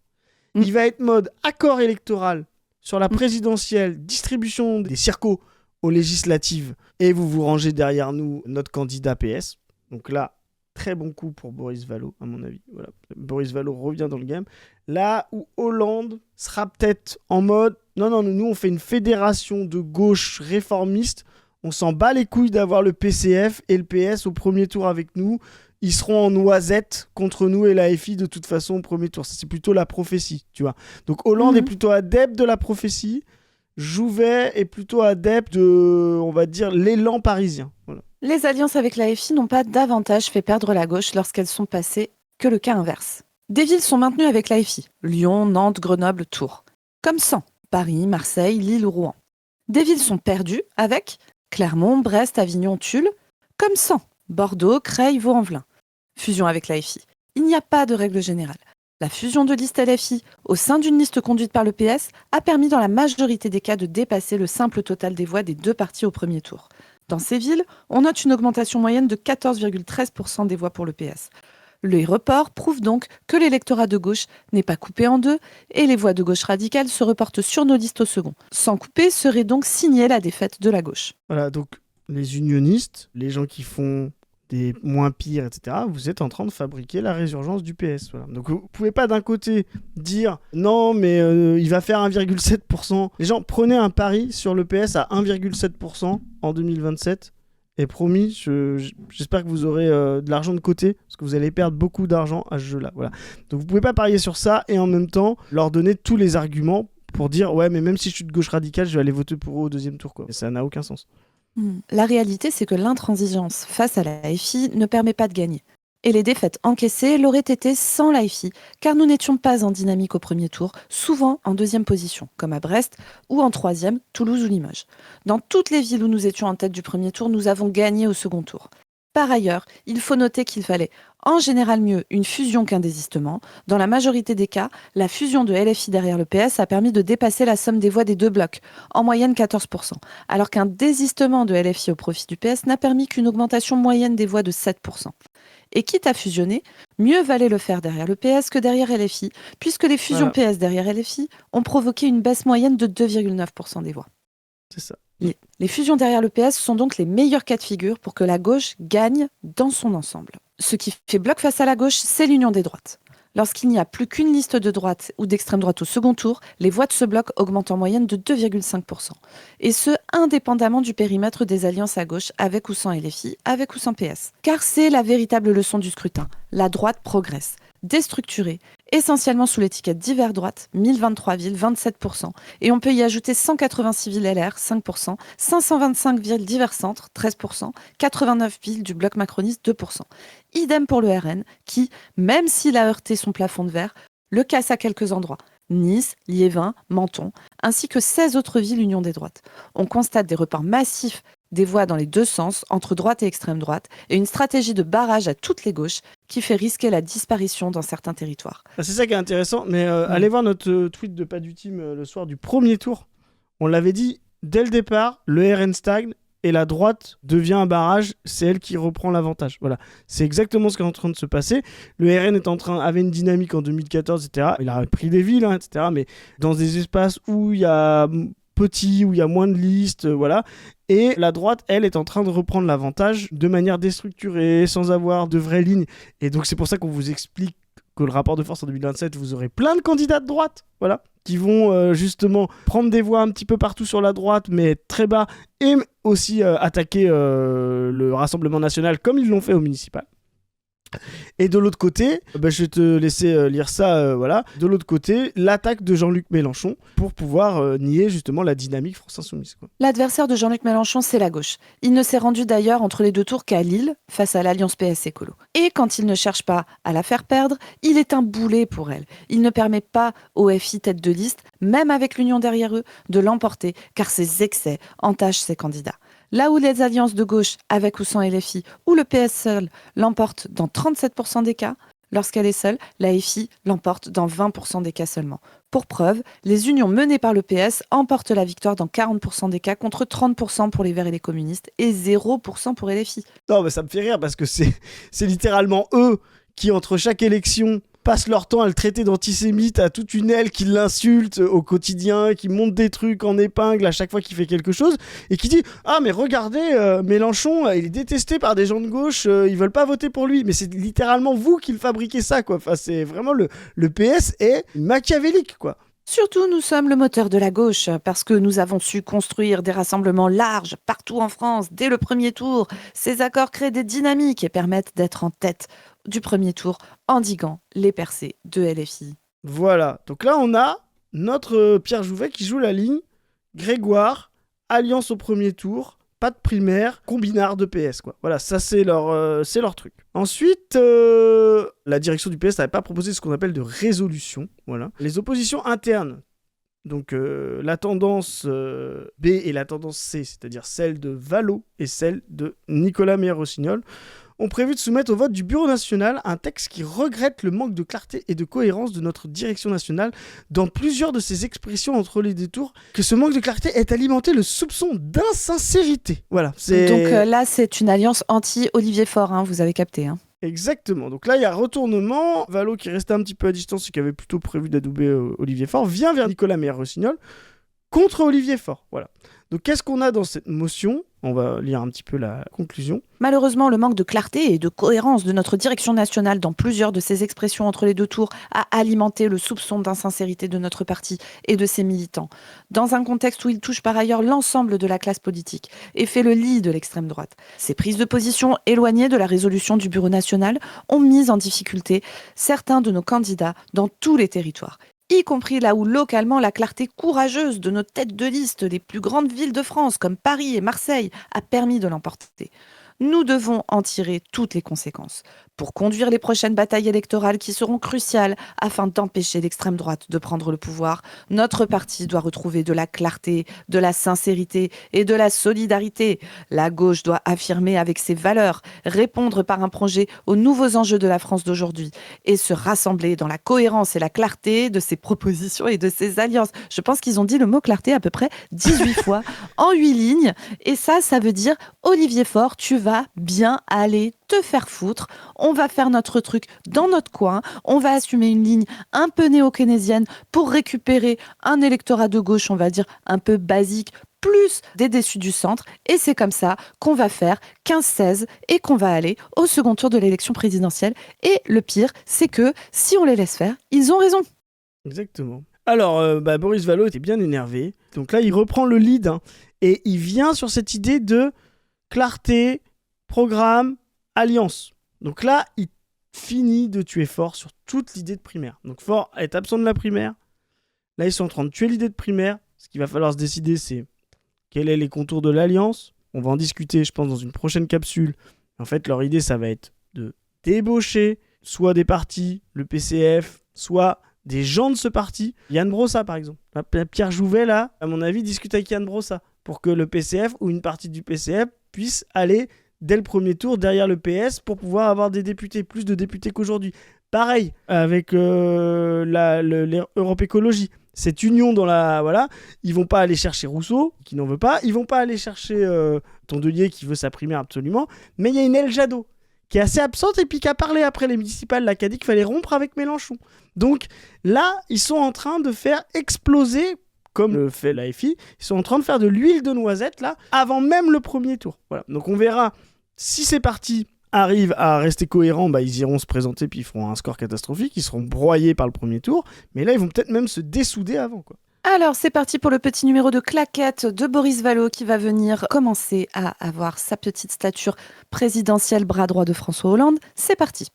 S2: Il va être mode accord électoral sur la présidentielle, distribution des circos aux législatives, et vous vous rangez derrière nous, notre candidat PS. Donc là, très bon coup pour Boris Vallaud, à mon avis. Voilà. Boris Vallaud revient dans le game. Là où Hollande sera peut-être en mode non, nous on fait une fédération de gauche réformiste, on s'en bat les couilles d'avoir le PCF et le PS au premier tour avec nous. Ils seront en noisette contre nous et la FI de toute façon au premier tour. Ça, c'est plutôt la prophétie, tu vois. Donc Hollande est plutôt adepte de la prophétie. Jouvet est plutôt adepte de, on va dire, l'élan parisien. Voilà.
S1: Les alliances avec la FI n'ont pas davantage fait perdre la gauche lorsqu'elles sont passées que le cas inverse. Des villes sont maintenues avec la FI. Lyon, Nantes, Grenoble, Tours. Comme Caen, Paris, Marseille, Lille ou Rouen. Des villes sont perdues avec Clermont, Brest, Avignon, Tulle. Comme Caen, Bordeaux, Creil, Vaux-en-Velin. Fusion avec la FI. Il n'y a pas de règle générale. La fusion de liste LFI au sein d'une liste conduite par le PS a permis dans la majorité des cas de dépasser le simple total des voix des deux partis au premier tour. Dans ces villes, on note une augmentation moyenne de 14,13% des voix pour le PS. Les reports prouvent donc que l'électorat de gauche n'est pas coupé en deux et les voix de gauche radicale se reportent sur nos listes au second. Sans couper serait donc signer la défaite de la gauche.
S2: Voilà, donc les unionistes, les gens qui font des moins pires, etc., vous êtes en train de fabriquer la résurgence du PS. Voilà. Donc vous pouvez pas d'un côté dire non, mais il va faire 1,7%. Les gens, prenez un pari sur le PS à 1,7% en 2027. Et promis, j'espère que vous aurez de l'argent de côté, parce que vous allez perdre beaucoup d'argent à ce jeu-là. Voilà. Donc vous pouvez pas parier sur ça et en même temps leur donner tous les arguments pour dire ouais, mais même si je suis de gauche radicale, je vais aller voter pour eux au deuxième tour, quoi. Et ça n'a aucun sens.
S1: La réalité, c'est que l'intransigeance face à la FI ne permet pas de gagner. Et les défaites encaissées l'auraient été sans la FI, car nous n'étions pas en dynamique au premier tour, souvent en deuxième position, comme à Brest, ou en troisième, Toulouse ou Limoges. Dans toutes les villes où nous étions en tête du premier tour, nous avons gagné au second tour. Par ailleurs, il faut noter qu'il fallait en général mieux une fusion qu'un désistement. Dans la majorité des cas, la fusion de LFI derrière le PS a permis de dépasser la somme des voix des deux blocs, en moyenne 14%, alors qu'un désistement de LFI au profit du PS n'a permis qu'une augmentation moyenne des voix de 7%. Et quitte à fusionner, mieux valait le faire derrière le PS que derrière LFI, puisque les fusions PS derrière LFI ont provoqué une baisse moyenne de 2,9% des voix.
S2: C'est ça.
S1: Les fusions derrière le PS sont donc les meilleurs cas de figure pour que la gauche gagne dans son ensemble. Ce qui fait bloc face à la gauche, c'est l'union des droites. Lorsqu'il n'y a plus qu'une liste de droite ou d'extrême droite au second tour, les voix de ce bloc augmentent en moyenne de 2,5%. Et ce, indépendamment du périmètre des alliances à gauche, avec ou sans LFI, avec ou sans PS. Car c'est la véritable leçon du scrutin. La droite progresse, déstructurée essentiellement sous l'étiquette divers droite, 1023 villes, 27%. Et on peut y ajouter 186 villes LR, 5%, 525 villes divers centre, 13%, 89 villes du bloc macroniste, 2%. Idem pour le RN, qui, même s'il a heurté son plafond de verre, le casse à quelques endroits. Nice, Liévin, Menton, ainsi que 16 autres villes union des droites. On constate des reports massifs des voix dans les deux sens, entre droite et extrême droite, et une stratégie de barrage à toutes les gauches qui fait risquer la disparition dans certains territoires.
S2: C'est ça qui est intéressant, mais allez voir notre tweet de Pas du Team le soir du premier tour. On l'avait dit dès le départ, le RN stagne et la droite devient un barrage, c'est elle qui reprend l'avantage. Voilà, c'est exactement ce qui est en train de se passer. Le RN avait une dynamique en 2014, etc. Il a pris des villes, etc. Mais dans des espaces où il y a petit, où il y a moins de listes, voilà. Et la droite, elle, est en train de reprendre l'avantage de manière déstructurée, sans avoir de vraies lignes. Et donc c'est pour ça qu'on vous explique que le rapport de force en 2027, vous aurez plein de candidats de droite, voilà, qui vont justement prendre des voix un petit peu partout sur la droite, mais très bas, et aussi attaquer le Rassemblement national comme ils l'ont fait au municipal. Et de l'autre côté, je vais te laisser lire ça, voilà. De l'autre côté, l'attaque de Jean-Luc Mélenchon pour pouvoir nier justement la dynamique France Insoumise, quoi.
S1: L'adversaire de Jean-Luc Mélenchon, c'est la gauche. Il ne s'est rendu d'ailleurs entre les deux tours qu'à Lille, face à l'Alliance PS Écolo. Et quand il ne cherche pas à la faire perdre, il est un boulet pour elle. Il ne permet pas au FI tête de liste, même avec l'union derrière eux, de l'emporter, car ses excès entachent ses candidats. Là où les alliances de gauche, avec ou sans LFI, ou le PS seul, l'emportent dans 37% des cas, lorsqu'elle est seule, la FI l'emporte dans 20% des cas seulement. Pour preuve, les unions menées par le PS emportent la victoire dans 40% des cas, contre 30% pour les Verts et les communistes, et 0% pour LFI.
S2: Non, mais ça me fait rire, parce que c'est littéralement eux qui, entre chaque élection, passent leur temps à le traiter d'antisémite, à toute une aile qui l'insulte au quotidien, qui monte des trucs en épingle à chaque fois qu'il fait quelque chose, et qui dit « Ah, mais regardez, Mélenchon, il est détesté par des gens de gauche, ils veulent pas voter pour lui. » Mais c'est littéralement vous qui le fabriquez ça, quoi. Enfin, c'est vraiment le PS est machiavélique, quoi.
S1: Surtout, nous sommes le moteur de la gauche, parce que nous avons su construire des rassemblements larges partout en France dès le premier tour. Ces accords créent des dynamiques et permettent d'être en tête du premier tour, endiguant les percées de LFI.
S2: Voilà, donc là on a notre Pierre Jouvet qui joue la ligne Grégoire, alliance au premier tour, pas de primaire, combinard de PS, quoi. Voilà, ça c'est leur truc. Ensuite, la direction du PS n'avait pas proposé ce qu'on appelle de résolution. Voilà. Les oppositions internes, donc la tendance B et la tendance C, c'est-à-dire celle de Vallaud et celle de Nicolas Meyer-Rossignol, ont prévu de soumettre au vote du Bureau national un texte qui regrette le manque de clarté et de cohérence de notre direction nationale dans plusieurs de ses expressions entre les deux tours, que ce manque de clarté ait alimenté le soupçon d'insincérité. Voilà.
S1: Donc là, c'est une alliance anti-Olivier Faure, hein, vous avez capté. Hein.
S2: Exactement. Donc là, il y a retournement. Vallaud, qui restait un petit peu à distance et qui avait plutôt prévu d'adouber Olivier Faure, vient vers Nicolas Meyer-Rossignol contre Olivier Faure. Voilà. Donc qu'est-ce qu'on a dans cette motion ? On va lire un petit peu la conclusion.
S1: Malheureusement, le manque de clarté et de cohérence de notre direction nationale dans plusieurs de ses expressions entre les deux tours a alimenté le soupçon d'insincérité de notre parti et de ses militants, dans un contexte où il touche par ailleurs l'ensemble de la classe politique et fait le lit de l'extrême droite. Ces prises de position éloignées de la résolution du Bureau national ont mis en difficulté certains de nos candidats dans tous les territoires, y compris là où localement la clarté courageuse de nos têtes de liste des plus grandes villes de France, comme Paris et Marseille, a permis de l'emporter. Nous devons en tirer toutes les conséquences pour conduire les prochaines batailles électorales qui seront cruciales afin d'empêcher l'extrême droite de prendre le pouvoir. Notre parti doit retrouver de la clarté, de la sincérité et de la solidarité. La gauche doit affirmer avec ses valeurs, répondre par un projet aux nouveaux enjeux de la France d'aujourd'hui et se rassembler dans la cohérence et la clarté de ses propositions et de ses alliances. Je pense qu'ils ont dit le mot clarté à peu près 18 fois en 8 lignes. Et ça veut dire Olivier Faure, tu vas bien aller te faire foutre. On va faire notre truc dans notre coin. On va assumer une ligne un peu néo-keynésienne pour récupérer un électorat de gauche, on va dire, un peu basique, plus des déçus du centre. Et c'est comme ça qu'on va faire 15-16 et qu'on va aller au second tour de l'élection présidentielle. Et le pire, c'est que si on les laisse faire, ils ont raison.
S2: Exactement. Alors, Boris Vallaud était bien énervé. Donc là, il reprend le lead, hein, et il vient sur cette idée de clarté, programme, alliance. Donc là, il fini de tuer Faure sur toute l'idée de primaire. Donc Faure est absent de la primaire. Là, ils sont en train de tuer l'idée de primaire. Ce qu'il va falloir se décider, c'est quels sont les contours de l'alliance. On va en discuter, je pense, dans une prochaine capsule. En fait, leur idée, ça va être de débaucher soit des partis, le PCF, soit des gens de ce parti. Yann Brossa, par exemple. Pierre Jouvet, là, à mon avis, discute avec Yann Brossa pour que le PCF ou une partie du PCF puisse aller dès le premier tour derrière le PS pour pouvoir avoir des députés, plus de députés qu'aujourd'hui. Pareil avec l'Europe Écologie. Cette union dans la... Voilà, ils vont pas aller chercher Rousseau, qui n'en veut pas. Ils vont pas aller chercher Tondelier, qui veut sa primaire absolument. Mais il y a une El Jadot, qui est assez absente et puis qui a parlé après les municipales, là, qui a dit qu'il fallait rompre avec Mélenchon. Donc là, ils sont en train de faire exploser, comme le fait la FI, ils sont en train de faire de l'huile de noisette, là, avant même le premier tour. Voilà. Donc on verra si ces partis arrivent à rester cohérents, ils iront se présenter puis ils feront un score catastrophique, ils seront broyés par le premier tour, mais là ils vont peut-être même se dessouder avant, quoi.
S1: Alors, c'est parti pour le petit numéro de claquette de Boris Vallaud qui va venir commencer à avoir sa petite stature présidentielle bras droit de François Hollande. C'est parti.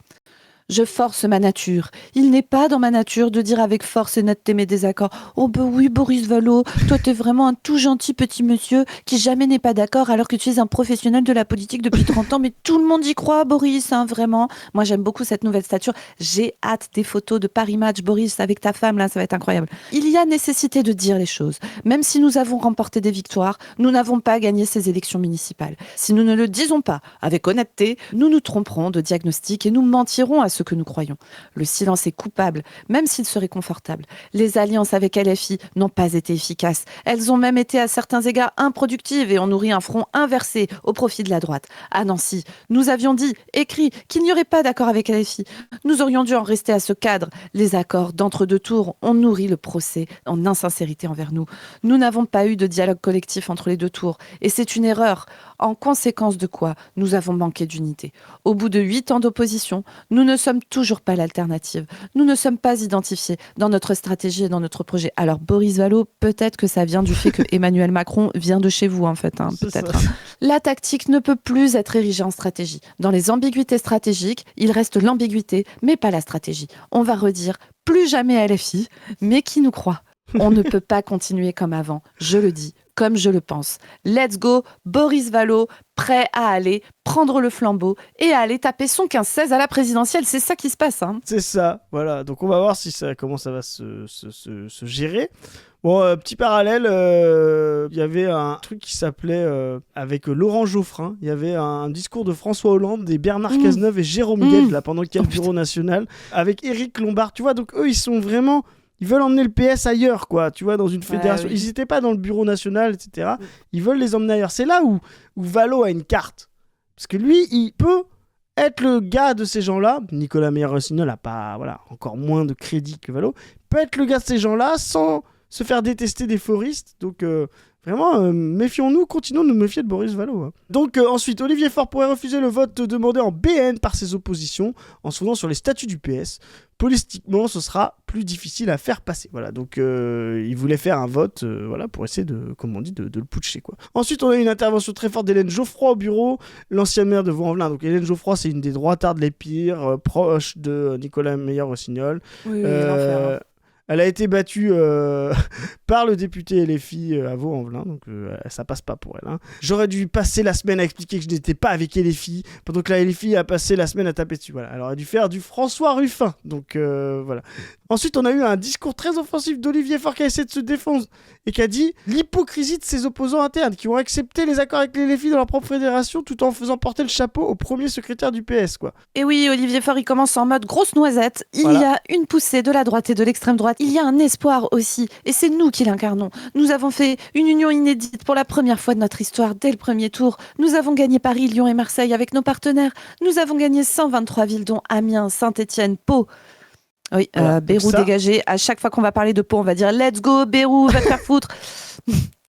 S1: Je force ma nature. Il n'est pas dans ma nature de dire avec force et netteté mes désaccords. Oh oui, Boris Vallaud, toi t'es vraiment un tout gentil petit monsieur qui jamais n'est pas d'accord alors que tu es un professionnel de la politique depuis 30 ans. Mais tout le monde y croit, Boris, hein, vraiment. Moi, j'aime beaucoup cette nouvelle stature. J'ai hâte des photos de Paris Match, Boris, avec ta femme, là, ça va être incroyable. Il y a nécessité de dire les choses. Même si nous avons remporté des victoires, nous n'avons pas gagné ces élections municipales. Si nous ne le disons pas avec honnêteté, nous nous tromperons de diagnostic et nous mentirons à ce que nous croyons. Le silence est coupable, même s'il serait confortable. Les alliances avec LFI n'ont pas été efficaces. Elles ont même été à certains égards improductives et ont nourri un front inversé au profit de la droite. À Nancy, nous avions dit, écrit, qu'il n'y aurait pas d'accord avec LFI. Nous aurions dû en rester à ce cadre. Les accords d'entre-deux tours ont nourri le procès en insincérité envers nous. Nous n'avons pas eu de dialogue collectif entre les deux tours et c'est une erreur. En conséquence de quoi, nous avons manqué d'unité. Au bout de 8 ans d'opposition, nous ne sommes toujours pas l'alternative. Nous ne sommes pas identifiés dans notre stratégie et dans notre projet. Alors, Boris Vallaud, peut-être que ça vient du fait que Emmanuel Macron vient de chez vous, en fait. Peut-être. La tactique ne peut plus être érigée en stratégie. Dans les ambiguïtés stratégiques, il reste l'ambiguïté, mais pas la stratégie. On va redire plus jamais à LFI, mais qui nous croit ? On ne peut pas continuer comme avant, je le dis, comme je le pense. Let's go, Boris Vallaud, prêt à aller prendre le flambeau et à aller taper son 15-16 à la présidentielle. C'est ça qui se passe. Hein.
S2: C'est ça, voilà. Donc on va voir comment ça va se gérer. Bon, petit parallèle, il y avait un truc qui s'appelait, avec Laurent Geoffrin, il y avait un discours de François Hollande et Bernard Cazeneuve et Jérôme Gued, là, pendant qu'il y a le bureau national, avec Éric Lombard. Tu vois, donc eux, ils sont vraiment... Ils veulent emmener le PS ailleurs, quoi, tu vois, dans une fédération. Oui. Ils n'étaient pas dans le bureau national, etc. Ils veulent les emmener ailleurs. C'est là où Vallaud a une carte. Parce que lui, il peut être le gars de ces gens-là. Nicolas Meyer-Rossignol n'a pas, encore moins de crédit que Vallaud. Il peut être le gars de ces gens-là sans se faire détester des foristes. Donc, vraiment, méfions-nous, continuons de nous méfier de Boris Vallaud. Hein. Donc, ensuite, Olivier Faure pourrait refuser le vote demandé en BN par ses oppositions en se fondant sur les statuts du PS. Politiquement, ce sera plus difficile à faire passer. Voilà, donc il voulait faire un vote pour essayer de, comme on dit, de le putcher, quoi. Ensuite, on a eu une intervention très forte d'Hélène Geoffroy au bureau, l'ancienne maire de Vaux-en-Velin. Donc Hélène Geoffroy, c'est une des droitards de l'Épire, proche de Nicolas Meyer-Rossignol.
S1: Oui, l'enfer.
S2: Elle a été battue par le député LFI à Vaux-en-Velin, donc ça passe pas pour elle. Hein. J'aurais dû passer la semaine à expliquer que je n'étais pas avec LFI, pendant que la LFI a passé la semaine à taper dessus. Voilà. Elle aurait dû faire du François Ruffin. Donc voilà. Ensuite, on a eu un discours très offensif d'Olivier Faure qui a essayé de se défendre et qui a dit l'hypocrisie de ses opposants internes qui ont accepté les accords avec les LFI dans leur propre fédération tout en faisant porter le chapeau au premier secrétaire du PS, quoi.
S1: Et oui, Olivier Faure, il commence en mode grosse noisette. Il y a une poussée de la droite et de l'extrême droite. Il y a un espoir aussi. Et c'est nous qui l'incarnons. Nous avons fait une union inédite pour la première fois de notre histoire dès le premier tour. Nous avons gagné Paris, Lyon et Marseille avec nos partenaires. Nous avons gagné 123 villes dont Amiens, Saint-Étienne, Pau. Oui, Bérou dégagé. À chaque fois qu'on va parler de Pau, on va dire let's go Bérou, va te faire foutre.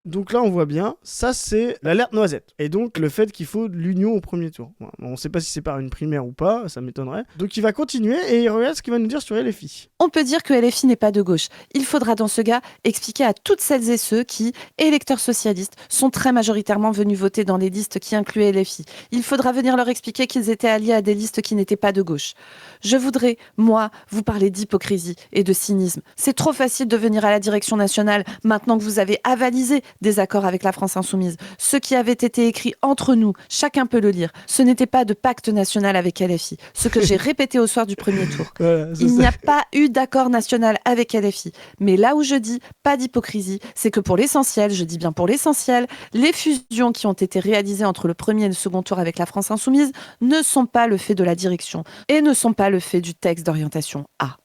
S2: Donc là, on voit bien, ça c'est l'alerte noisette. Et donc le fait qu'il faut de l'union au premier tour. Bon, on ne sait pas si c'est par une primaire ou pas, ça m'étonnerait. Donc il va continuer et il regarde ce qu'il va nous dire sur LFI.
S1: On peut dire que LFI n'est pas de gauche. Il faudra dans ce cas expliquer à toutes celles et ceux qui, électeurs socialistes, sont très majoritairement venus voter dans les listes qui incluaient LFI. Il faudra venir leur expliquer qu'ils étaient alliés à des listes qui n'étaient pas de gauche. Je voudrais, moi, vous parler d'hypocrisie et de cynisme. C'est trop facile de venir à la direction nationale maintenant que vous avez avalisé des accords avec la France insoumise. Ce qui avait été écrit entre nous, chacun peut le lire. Ce n'était pas de pacte national avec LFI. Ce que j'ai répété au soir du premier tour.
S2: Voilà,
S1: Il n'y a pas eu d'accord national avec LFI. Mais là où je dis pas d'hypocrisie, c'est que pour l'essentiel, je dis bien pour l'essentiel, les fusions qui ont été réalisées entre le premier et le second tour avec la France insoumise ne sont pas le fait de la direction et ne sont pas le fait du texte d'orientation A.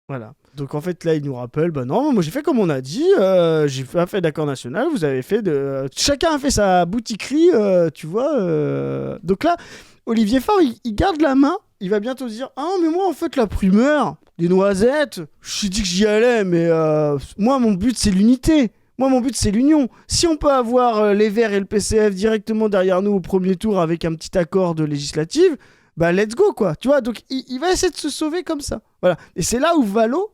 S2: Voilà. Donc en fait là il nous rappelle, bah non, moi j'ai fait comme on a dit, j'ai pas fait d'accord national, vous avez fait de... Chacun a fait sa boutiquerie, tu vois. Donc là, Olivier Faure, il garde la main, il va bientôt dire, ah mais moi en fait la primeur, les noisettes, je suis dit que j'y allais, mais moi mon but c'est l'unité. Moi, mon but, c'est l'union. Si on peut avoir les Verts et le PCF directement derrière nous au premier tour avec un petit accord de législative, bah let's go, quoi. Tu vois, donc il va essayer de se sauver comme ça. Voilà. Et c'est là où Valo,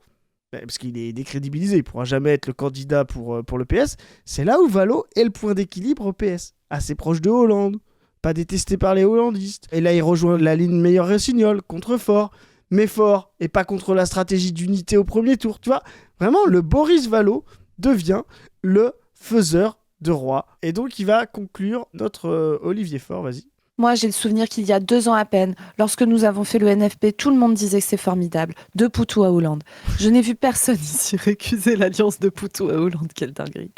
S2: parce qu'il est décrédibilisé, il pourra jamais être le candidat pour le PS, c'est là où Valo est le point d'équilibre au PS. Assez proche de Hollande, pas détesté par les hollandistes. Et là, il rejoint la ligne meilleur Rossignol, contre fort, mais fort, et pas contre la stratégie d'unité au premier tour. Tu vois, vraiment, le Boris Valo devient le faiseur de roi. Et donc, il va conclure notre Olivier Faure, vas-y.
S1: Moi, j'ai le souvenir qu'il y a 2 ans à peine, lorsque nous avons fait le NFP, tout le monde disait que c'est formidable, de Poutou à Hollande. Je n'ai vu personne ici récuser l'alliance de Poutou à Hollande, quelle dinguerie.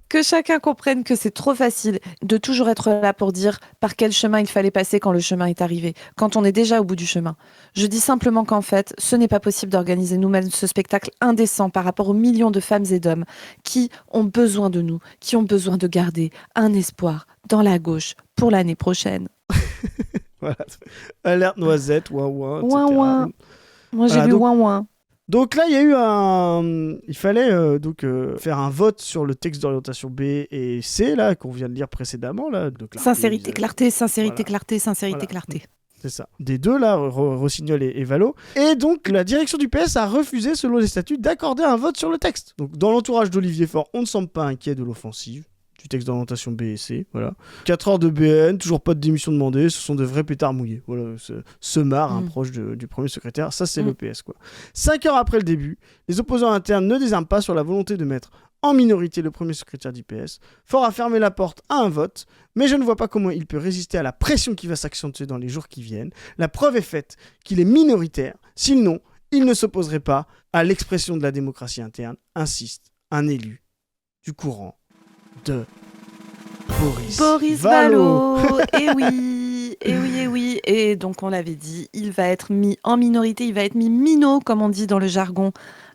S1: Que chacun comprenne que c'est trop facile de toujours être là pour dire par quel chemin il fallait passer quand le chemin est arrivé, quand on est déjà au bout du chemin. Je dis simplement qu'en fait, ce n'est pas possible d'organiser nous-mêmes ce spectacle indécent par rapport aux millions de femmes et d'hommes qui ont besoin de nous, qui ont besoin de garder un espoir dans la gauche pour l'année prochaine.
S2: Voilà. Alerte noisette, ouin ouin, etc.
S1: Ouin ouin. Moi, j'ai
S2: Voilà,
S1: lu
S2: donc-
S1: ouin ouin.
S2: Donc là, il y a eu un... Il fallait faire un vote sur le texte d'orientation B et C, là, qu'on vient de lire précédemment. Là, de clarté,
S1: Sincérité, clarté, sincérité,
S2: Voilà.
S1: clarté, sincérité,
S2: Voilà.
S1: clarté.
S2: C'est ça. Des deux, là, Rossignol et Valo. Et donc, la direction du PS a refusé, selon les statuts, d'accorder un vote sur le texte. Donc, dans l'entourage d'Olivier Faure, on ne semble pas inquiet de l'offensive du texte d'orientation B et C. Voilà. 4 heures de BN, toujours pas de démission demandée, ce sont de vrais pétards mouillés. Voilà, ce marre, un proche du premier secrétaire, ça c'est le PS, quoi. 5 heures après le début, les opposants internes ne désarment pas sur la volonté de mettre en minorité le premier secrétaire du PS. Faure a fermé la porte à un vote, mais je ne vois pas comment il peut résister à la pression qui va s'accentuer dans les jours qui viennent. La preuve est faite qu'il est minoritaire, sinon il ne s'opposerait pas à l'expression de la démocratie interne, insiste un élu du courant de Boris
S1: Valo. Eh oui, eh oui, eh oui. Et donc, on l'avait dit, il va être mis en minorité, il va être mis minot, comme on dit dans le jargon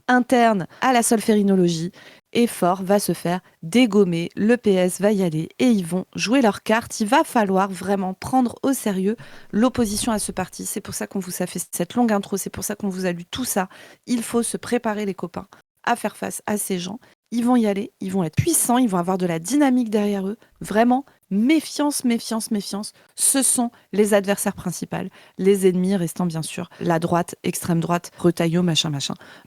S1: interne à la solférinologie. Et Faure va se faire dégommer, le PS va y aller et ils vont jouer leur carte. Il va falloir vraiment prendre au sérieux l'opposition à ce parti. C'est pour ça qu'on vous a fait cette longue intro, c'est pour ça qu'on vous a lu tout ça. Il faut se préparer, les copains, à faire face à ces gens. Ils vont y aller, ils vont être puissants, ils vont avoir de la dynamique derrière eux. Vraiment, méfiance, méfiance, méfiance. Ce sont les adversaires principaux, les ennemis restant bien sûr la droite, extrême droite, Retailleau, machin,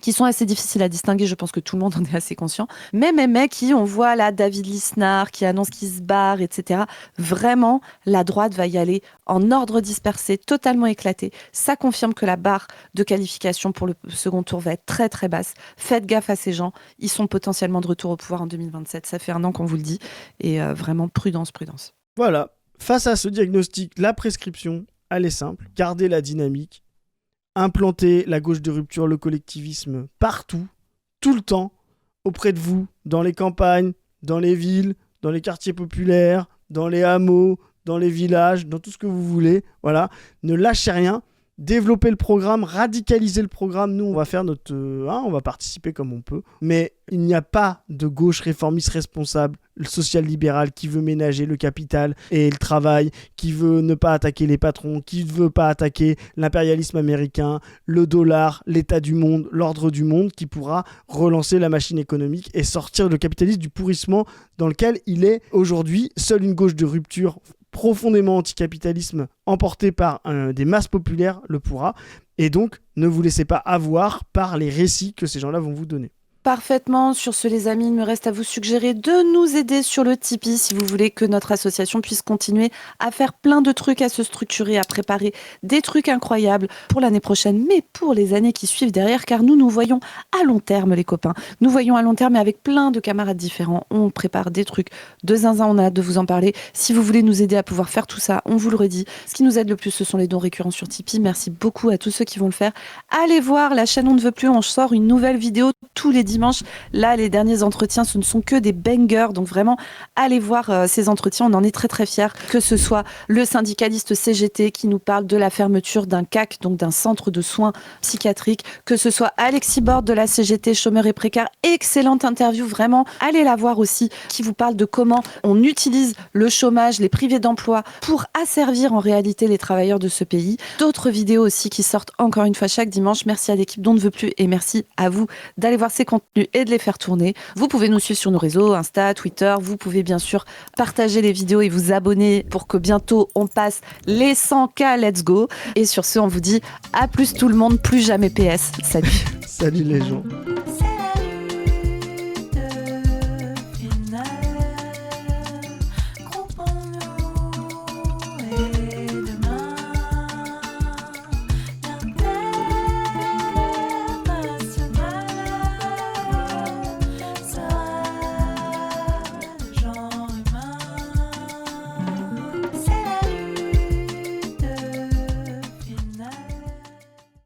S1: qui sont assez difficiles à distinguer, je pense que tout le monde en est assez conscient. Mais qui, on voit là David Lisnard qui annonce qu'il se barre, etc. Vraiment, la droite va y aller en ordre dispersé, totalement éclaté. Ça confirme que la barre de qualification pour le second tour va être très très basse. Faites gaffe à ces gens, ils sont potentiellement de retour au pouvoir en 2027. Ça fait 1 an qu'on vous le dit. Et vraiment, prudence.
S2: Voilà. Face à ce diagnostic, la prescription, elle est simple. Garder la dynamique, implanter la gauche de rupture, le collectivisme partout, tout le temps, auprès de vous, dans les campagnes, dans les villes, dans les quartiers populaires, dans les hameaux, dans les villages, dans tout ce que vous voulez. Voilà. Ne lâchez rien. développer le programme, radicaliser le programme. Nous, on va faire on va participer comme on peut. Mais il n'y a pas de gauche réformiste responsable, social-libéral qui veut ménager le capital et le travail, qui veut ne pas attaquer les patrons, qui ne veut pas attaquer l'impérialisme américain, le dollar, l'état du monde, l'ordre du monde, qui pourra relancer la machine économique et sortir le capitalisme du pourrissement dans lequel il est aujourd'hui. Seule une gauche de rupture profondément anticapitalisme emporté par des masses populaires le pourra. Et donc, ne vous laissez pas avoir par les récits que ces gens-là vont vous donner.
S1: Parfaitement. Sur ce, les amis, il me reste à vous suggérer de nous aider sur le Tipeee si vous voulez que notre association puisse continuer à faire plein de trucs, à se structurer, à préparer des trucs incroyables pour l'année prochaine, mais pour les années qui suivent derrière, car nous voyons à long terme, les copains. Nous voyons à long terme, et avec plein de camarades différents, on prépare des trucs de zinzin, on a hâte de vous en parler. Si vous voulez nous aider à pouvoir faire tout ça, on vous le redit. Ce qui nous aide le plus, ce sont les dons récurrents sur Tipeee. Merci beaucoup à tous ceux qui vont le faire. Allez voir la chaîne On ne veut plus, on sort une nouvelle vidéo tous les dimanches. Là, les derniers entretiens, ce ne sont que des bangers. Donc vraiment, allez voir ces entretiens. On en est très très fiers. Que ce soit le syndicaliste CGT qui nous parle de la fermeture d'un CAC, donc d'un centre de soins psychiatriques. Que ce soit Alexis Borde de la CGT, chômeur et précaire. Excellente interview, vraiment. Allez la voir aussi, qui vous parle de comment on utilise le chômage, les privés d'emploi pour asservir en réalité les travailleurs de ce pays. D'autres vidéos aussi qui sortent encore une fois chaque dimanche. Merci à l'équipe d'On ne veut plus et merci à vous d'aller voir ces contenus et de les faire tourner. Vous pouvez nous suivre sur nos réseaux, Insta, Twitter. Vous pouvez bien sûr partager les vidéos et vous abonner pour que bientôt on passe les 100K. Let's go. Et sur ce, on vous dit à plus tout le monde, plus jamais PS. Salut.
S2: Salut les gens.